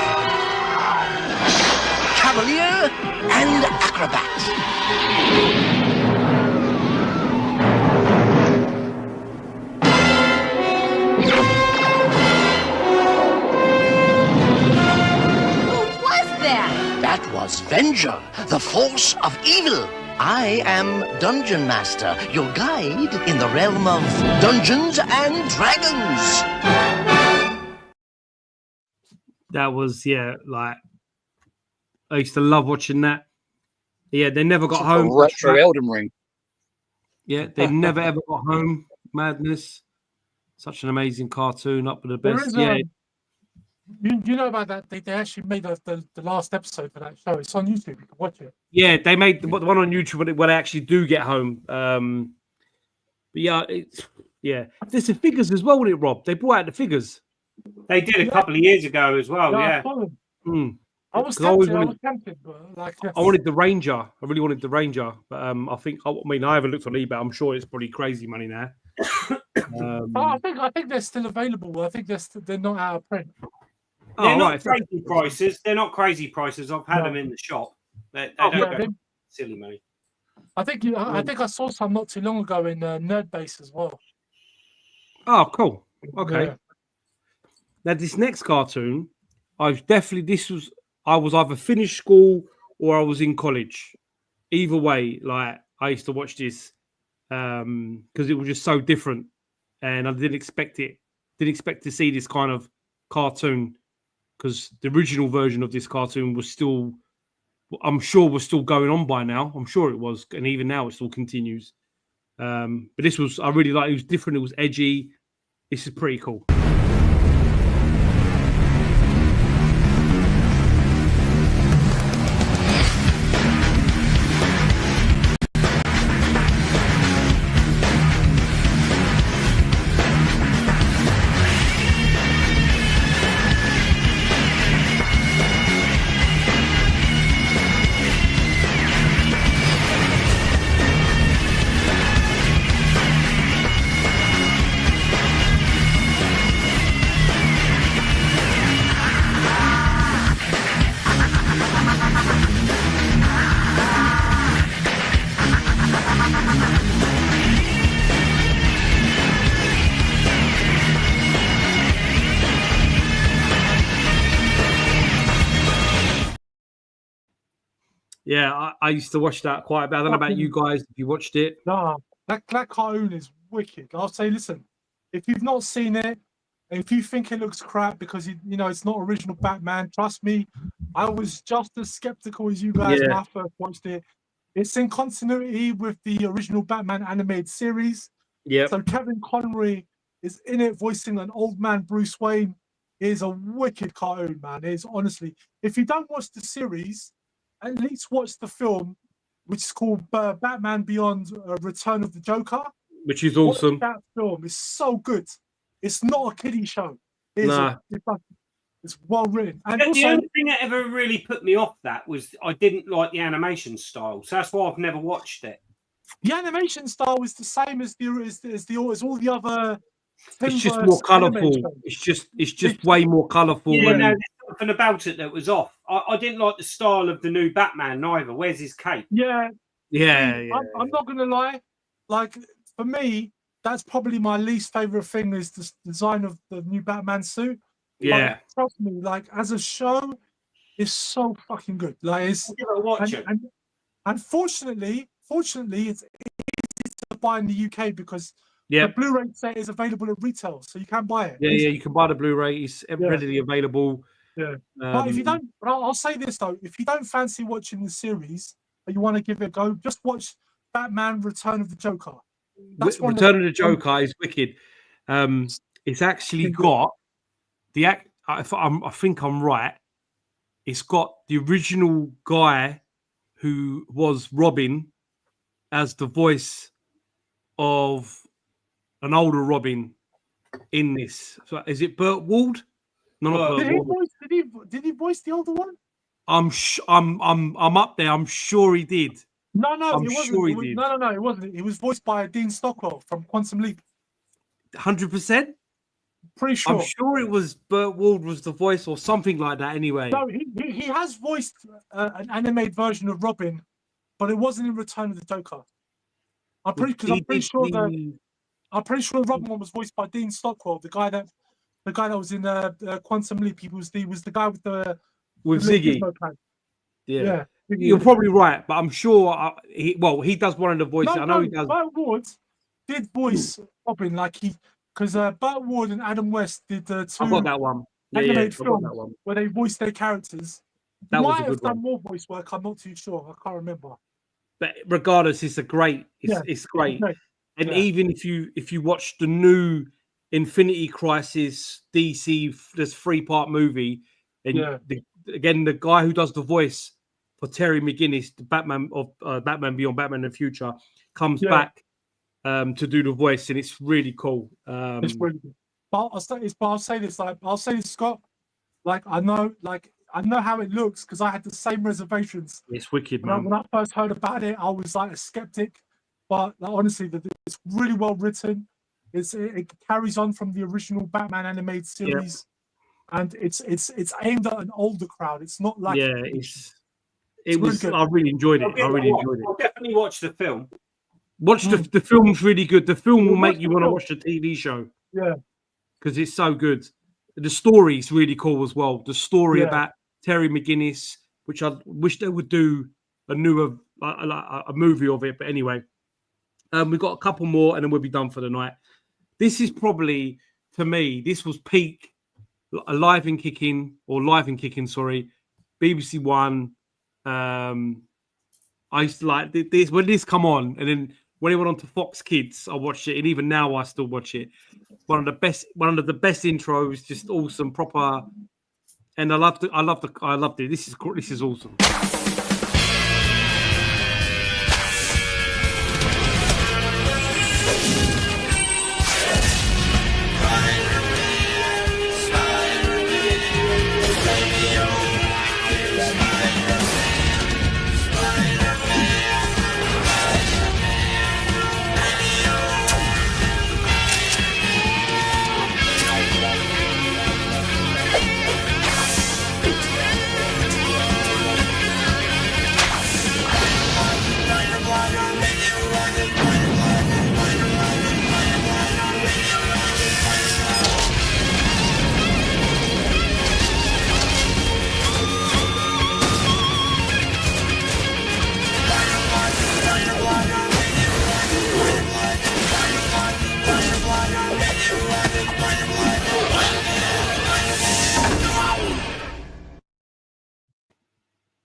cavalier, and acrobat. Who was that? That was Venger, the force of evil. I am Dungeon Master, your guide in the realm of Dungeons and Dragons. That was like I used to love watching that. Yeah, they never got home. Retro Elden Ring. Yeah, they never ever got home. Madness. Such an amazing cartoon, up with the best. You know about that? They actually made the last episode for that show. It's on YouTube. You can watch it. Yeah, they made the one on YouTube when they actually do get home. But yeah, there's the figures as well, with it, Rob. They brought out the figures. They did a couple of years ago as well. Yeah. I was tempted, but I wanted the Ranger. I really wanted the Ranger, but I haven't looked on eBay. I'm sure it's probably crazy money now. I think they're still available. I think they're not out of print. They're not crazy prices. They're not crazy prices. I've had them in the shop. They don't go silly money. I think I saw some not too long ago in Nerdbase as well. Oh, cool. Okay. Yeah. Now this next cartoon, I was either finished school or I was in college. Either way, like I used to watch this because it was just so different, and I didn't expect it. Didn't expect to see this kind of cartoon because the original version of this cartoon was still, I'm sure, was still going on by now. I'm sure it was, and even now it still continues. But this was, I really liked. It was different. It was edgy. This is pretty cool. Yeah, I used to watch that quite a bit. I don't know about you guys, if you watched it. Nah, that cartoon is wicked. I'll say, listen, if you've not seen it, and if you think it looks crap because it's not original Batman, trust me, I was just as skeptical as you guys when I first watched it. It's in continuity with the original Batman animated series. Yeah. So Kevin Conroy is in it voicing an old man Bruce Wayne. is a wicked cartoon, man. It's honestly, if you don't watch the series, at least watch the film, which is called Batman Beyond Return of the Joker. Which is Watch awesome. that film. It's so good. It's not a kiddie show. Nah. It's well written. And The also, only thing that ever really put me off that was I didn't like the animation style, so that's why I've never watched it. the animation style is the same as all the other. It's just Timverse more anime colourful. shows. It's just way more colourful. Yeah, and no, there's something about it that was off. I didn't like the style of the new Batman neither. Where's his cape? Yeah, yeah, I'm not gonna lie. Like for me, that's probably my least favorite thing is the design of the new Batman suit. yeah. But trust me, like as a show, it's so fucking good. Like it's watch it. And fortunately, it's easy to buy in the UK because Yeah. the Blu-ray set is available at retail, so you can buy it. Yeah, you can buy the Blu-ray. It's readily available. Yeah. But if you don't, but I'll say this though: if you don't fancy watching the series, but you want to give it a go, just watch Batman: Return of the Joker. That's Return of the Joker is wicked. It's actually got the act. I think I'm right. It's got the original guy who was Robin as the voice of an older Robin in this. So is it Burt Ward? No, not Burt Ward. Did he voice the older one? I'm up there. I'm sure he did. No, I'm it wasn't. sure he did. No, it wasn't. It was voiced by Dean Stockwell from Quantum Leap. 100%. Pretty sure. I'm sure it was Burt Ward was the voice or something like that. Anyway, No, he has voiced an animated version of Robin, but it wasn't in Return of the Joker. I'm pretty sure the Robin one was voiced by Dean Stockwell, the guy that was in Quantum Leap. He was the guy with Ziggy. Yeah. You're probably right, but I'm sure he does one of the voices. I know he does. Burt Ward did voice Robin because Burt Ward and Adam West did two I got that one. animated films where they voiced their characters. That was a might good have done one. more voice work. I'm not too sure. I can't remember. But regardless, it's great. It's great. And even if you watch the new Infinity Crisis DC, this 3-part movie, and again the guy who does the voice for Terry McGinnis, the Batman of Batman Beyond, Batman in the Future, comes back to do the voice, and it's really cool. It's really good. But I'll say this, Scott. Like I know how it looks because I had the same reservations. It's wicked, man. When I first heard about it, I was like a skeptic, but honestly, it's really well written. It carries on from the original Batman animated series, and it's aimed at an older crowd. It's not like it was. Really I really enjoyed it. I'll definitely watch the film. Watch the film's really good. The film will make you want to watch the TV show. Yeah, because it's so good. The story is really cool as well. The story about Terry McGinnis, which I wish they would do a newer a movie of it. But anyway, we've got a couple more, and then we'll be done for the night. This is probably, to me, this was peak live and kicking. Sorry, BBC One. I used to like this when this come on, and then when it went on to Fox Kids, I watched it, and even now I still watch it. One of the best intros, just awesome, proper, and I loved it. This is awesome.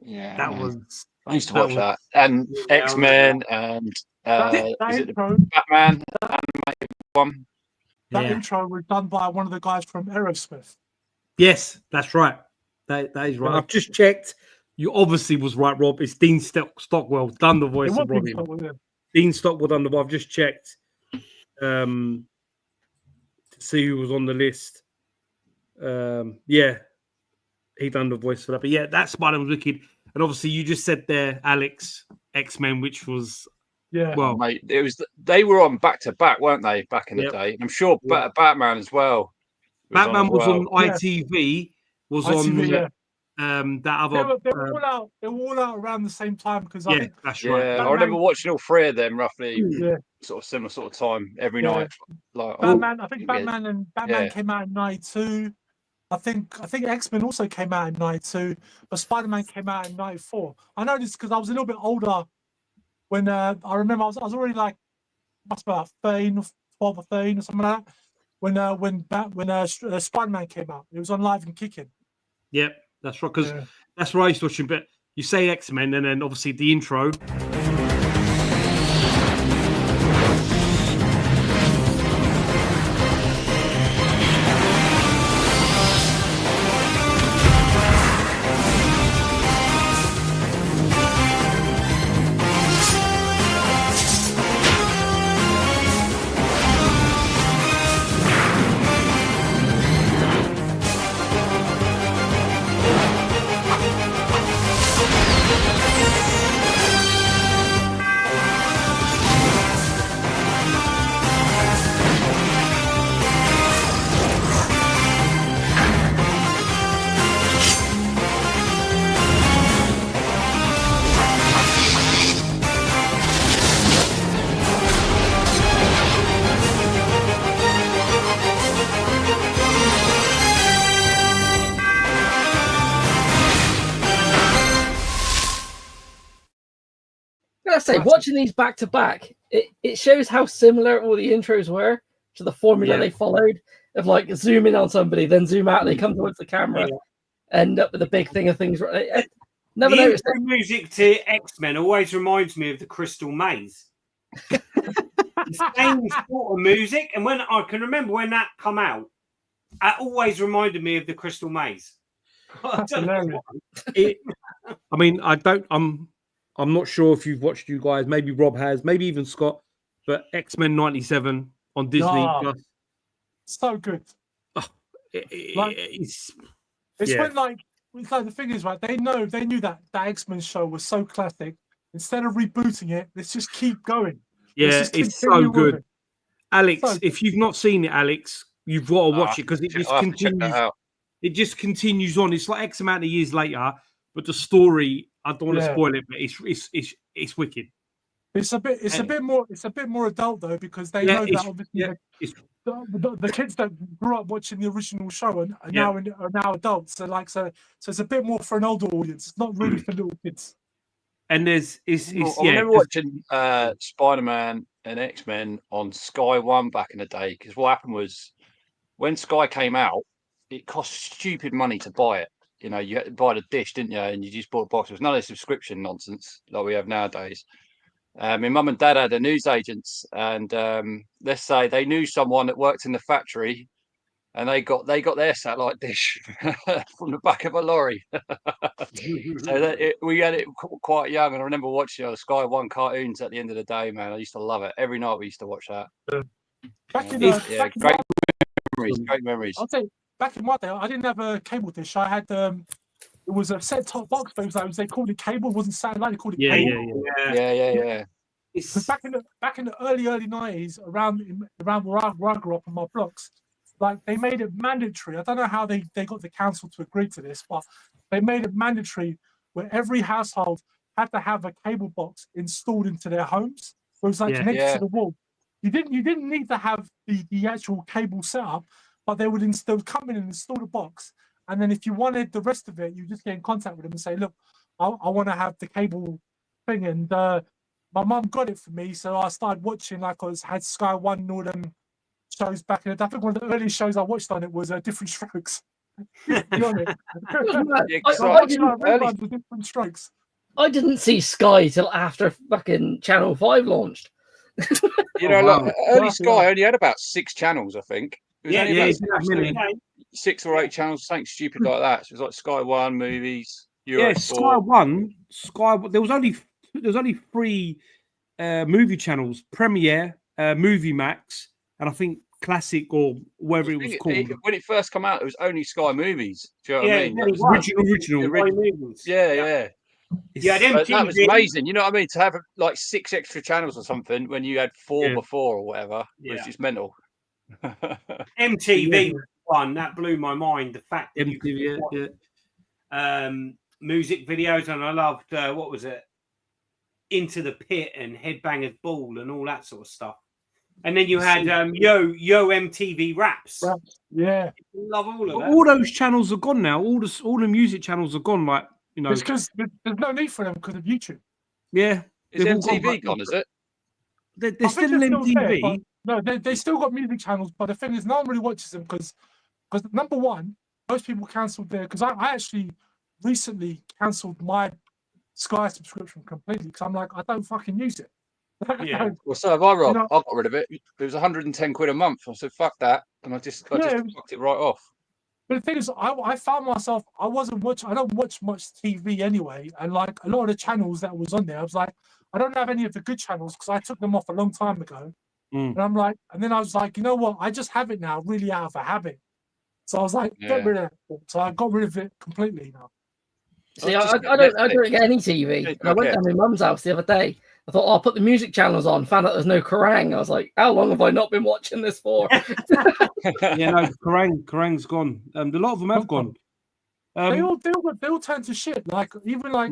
Yeah, that was. I used to watch that, and X-Men, and is it the Batman animated one? That intro was done by one of the guys from Aerosmith. Yes, that's right. That is right. I've just checked. You obviously was right, Rob. It's Dean Stockwell done the voice of Robin. Dean Stockwell done the voice. I've just checked to see who was on the list. Yeah, he done the voice for that. But yeah, that Spider-Man was wicked. And obviously, you just said there, Alex, X-Men, which was well, mate, it was. They were on back to back, weren't they? Back in the day. I'm sure Batman as well. Batman was on ITV. Was ITV, on that other. They were all out around the same time because I think that's right. Yeah, I remember watching all three of them roughly, sort of similar sort of time every night. Like Batman, I think Batman came out in '92. I think X-Men also came out in '92, but Spider-Man came out in '94. I know this because I was a little bit older when I remember I was already like must be about 13, 12 or 13 or something like that when Spider-Man came out. It was on Live and Kicking. Yep, that's right. Because that's where I used to watch him. But you say X-Men, and then obviously the intro. I say, watching these back to back, it shows how similar all the intros were to the formula they followed of like zoom in on somebody, then zoom out, they come towards the camera, end up with a big thing of things. Never noticed the music to X-Men always reminds me of the Crystal Maze. The same sort of music, and when I can remember when that come out, it always reminded me of the Crystal Maze. I mean, I'm not sure if you've watched, you guys. Maybe Rob has, maybe even Scott. But X-Men '97 on Disney Plus. So good. It's when like the thing is, right? They knew that X-Men show was so classic. Instead of rebooting it, let's just keep going. Yeah, it's so good. Alex, if you've not seen it, Alex, you've got to watch it because it just continues. It just continues on. It's like X amount of years later, but the story, I don't want to spoil it, but it's wicked. It's a bit more adult though, because they know that obviously the kids that grew up watching the original show are now adults. So it's a bit more for an older audience. It's not really for little kids. And I remember watching Spider-Man and X-Men on Sky One back in the day, because what happened was when Sky came out, it cost stupid money to buy it. You know, you had to buy the dish, didn't you? And you just bought a box. There was none of the subscription nonsense like we have nowadays. My mum and dad had a news agents, and let's say they knew someone that worked in the factory, and they got their satellite dish from the back of a lorry. So we had it quite young, and I remember watching the Sky One cartoons at the end of the day. Man, I used to love it. Every night we used to watch that. Great memories. I'll say back in my day, I didn't have a cable dish. I had it was a set-top box, but it was they called it cable. It wasn't satellite. They called it cable. Yeah. Because back in the early 90s, around where I grew up in my blocks, like they made it mandatory. I don't know how they got the council to agree to this, but they made it mandatory where every household had to have a cable box installed into their homes. Where it was like connected to the wall. You didn't need to have the actual cable set up, but they would come in and install the box. And then if you wanted the rest of it, you just get in contact with them and say, look, I want to have the cable thing. And my mum got it for me. So I started watching, like had Sky One and all them shows back in the day. I think one of the earliest shows I watched on it was Different Strokes. Different Strokes. I didn't see Sky till after fucking Channel 5 launched. Early Sky only had about 6 channels, I think. 6 or 8 channels, something stupid like that. So it was like Sky One, movies, Yeah, Eurosport. Sky One, Sky. There was only 3 movie channels: Premiere, Movie Max, and I think Classic or whatever it was called. When it first came out, it was only Sky Movies. Do you know what I mean? it was. Original. Sky Movies. Yeah. Yeah, That was amazing. You know what I mean? To have like 6 extra channels or something when you had 4 before or whatever was just mental. MTV one that blew my mind. The fact that MTV, you could watch, music videos, and I loved what was it, Into the Pit and Headbangers Ball and all that sort of stuff. And then you had Yo MTV Raps. Yeah, love all of that. All those channels are gone now. All the music channels are gone. Like it's because there's no need for them because of YouTube. Yeah, is MTV gone? Is it? They're still in MTV. No, they still got music channels, but the thing is, no one really watches them because number one, most people cancelled their. Because I actually recently cancelled my Sky subscription completely because I'm like, I don't fucking use it. Yeah. Well, so have I, Rob. I got rid of it. It was 110 quid a month. I said, fuck that, and I just fucked it right off. But the thing is, I found myself, I don't watch much TV anyway, and like a lot of the channels that was on there, I was like, I don't have any of the good channels because I took them off a long time ago. And I'm like, and then I was like, you know what? I just have it now, really out of a habit. So I was like, get rid of it. So I got rid of it completely now. See, I don't get any TV. And I went down to my mum's house the other day. I thought, I'll put the music channels on. Found out there's no Kerrang. I was like, how long have I not been watching this for? Yeah, no, Kerrang's gone. A lot of them have gone. They all turn to shit. Like even like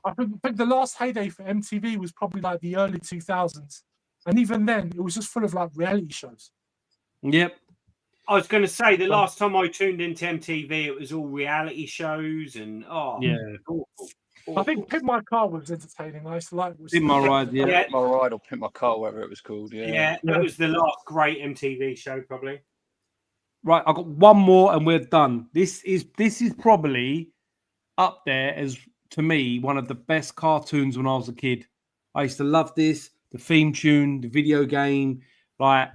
I think the last heyday for MTV was probably like the early 2000s, and even then it was just full of like reality shows. Yep. I was going to say the last time I tuned into MTV, it was all reality shows and awful. I think Pimp My Car was entertaining. I used to like Pimp My Ride, Pimp My Ride or Pimp My Car, whatever it was called. Yeah, that was the last great MTV show, probably. Right, I've got one more and we're done. This is probably up there as, to me, one of the best cartoons when I was a kid. I used to love this, the theme tune, the video game. Like,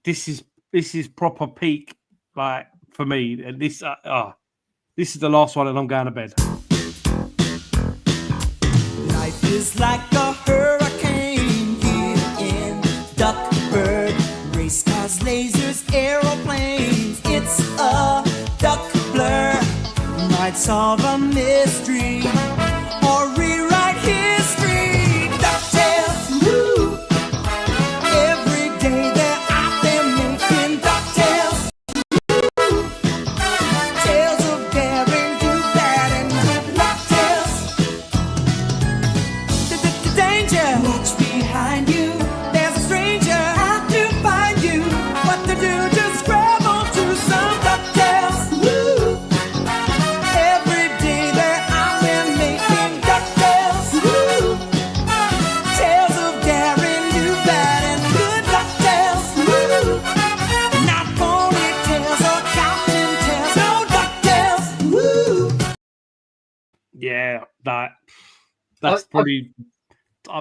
this is proper peak, like, for me. And this is the last one and I'm going to bed. Life is like a hurricane here in Duckburg. Race cars, lasers, aeroplanes. It's a duck blur. Might solve a mystery or rewrite history. DuckTales, woo! Every day they're out there making DuckTales. Woo! Tales of daring, do bad, and good DuckTales. Danger! Watch behind you. There's a stranger out to find you. What to do? Just grab onto some DuckTales. Woo! Every day they're out there making DuckTales. Woo! Tales of daring, do bad, and good DuckTales. Woo! Not ponytails or counting tails. No DuckTales. Woo! Yeah, that's probably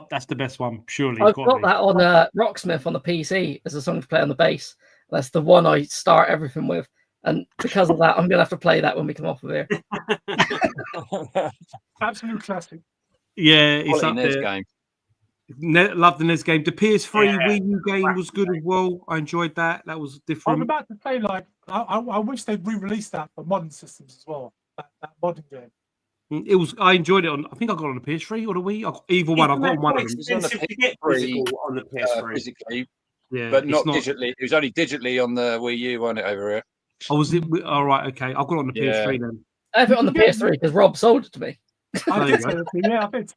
that's the best one. Surely, I've got that on Rocksmith on the PC as a song to play on the bass. That's the one I start everything with, and because of that, I'm gonna have to play that when we come off of here. Absolute classic. Yeah, it's up NES there. game. Love the NES game. The PS3 Wii U game was good as well. I enjoyed that. That was I was different. about to say, like, I wish they'd re-released that for modern systems as well. That modern game. It was. I enjoyed it on. I think I got it on the PS3 or the Wii. Either one. I've got one of them. It was on the Expensive to get PS3, physical on the PS3. physically, Yeah, but it's not digitally. It was only digitally on the Wii U, wasn't it, over here? Oh, was it? All right. Okay, I've got it on the PS3 then. I have it on the PS3 because Rob sold it to me. I There you did go. say that. Yeah, I did.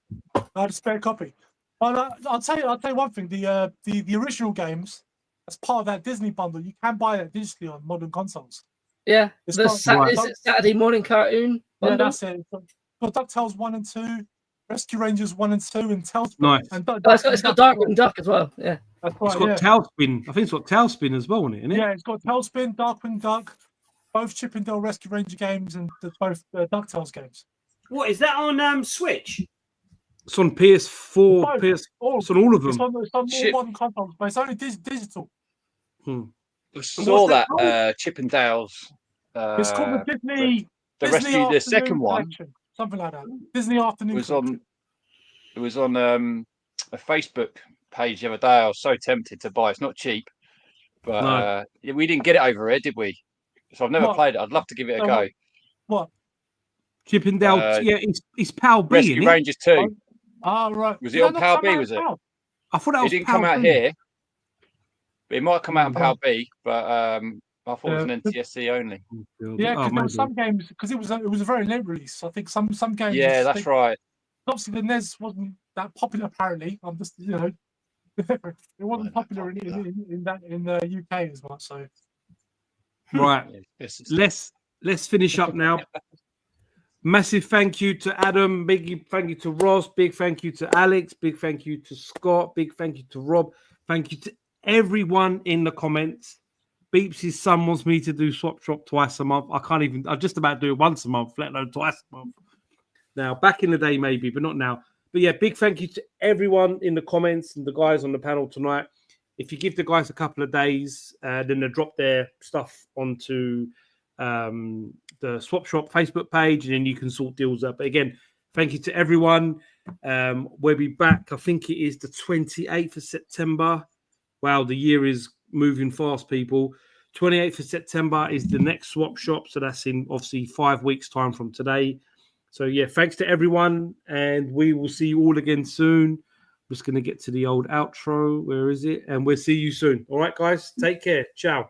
I had a spare copy. But I'll tell you one thing. The original games, as part of that Disney bundle, you can buy that digitally on modern consoles. Yeah, It's the got- is it Saturday morning cartoon Yeah, bundle? that's it. It's got DuckTales 1 and 2, Rescue Rangers 1 and 2, and Tailspin. Nice. And Oh, it's got Darkwing Duck as well. Yeah, That's It's right, got yeah. Tailspin. I think it's got Tailspin as well, isn't it? Yeah, it's got Tailspin, Darkwing Duck, both Chip and Dale Rescue Ranger games, and both DuckTales games. What is that on Switch? It's on PS4, Both. PS. It's on all of It's them. on all Shit. modern consoles, but it's only digital. Hmm. I saw that Chippendales. It's called the Disney. The Disney rescue, the second Afternoon one Collection, something like that. Disney Afternoon was Collection. on. It was on a Facebook page the other day. I was so tempted to buy. It's not cheap, but yeah, we didn't get it over here, did we? So I've never played it. I'd love to give it a go. What? Chippendale, yeah, it's Pal B, Rescue innit? Rangers 2. Oh, right. Was it on Pal B? Was it? I thought that was it didn't Pal come out B. here. But it might come out on Pal B, but I thought it was an NTSC only. Yeah, because there were some games because it was a very late release. I think some games. Yeah, that's right. Obviously, the NES wasn't that popular. Apparently, I'm just it wasn't popular in the UK as well. So right, let's finish up now. Massive thank you to Adam. Big thank you to Ross. Big thank you to Alex. Big thank you to Scott. Big thank you to Rob. Thank you to everyone in the comments. Beeps' son wants me to do Swap Shop twice a month. I just about do it once a month, let alone twice a month. Now, back in the day, maybe, but not now. But yeah, big thank you to everyone in the comments and the guys on the panel tonight. If you give the guys a couple of days, then they'll drop their stuff onto the Swap Shop Facebook page, and then you can sort deals up. But again, thank you to everyone. We'll be back. I think it is the 28th of September. Wow, the year is moving fast, people. 28th of September is the next Swap Shop. So that's in obviously 5 weeks' time from today. So yeah, thanks to everyone. And we will see you all again soon. I'm just going to get to the old outro. Where is it? And we'll see you soon. All right, guys. Take care. Ciao.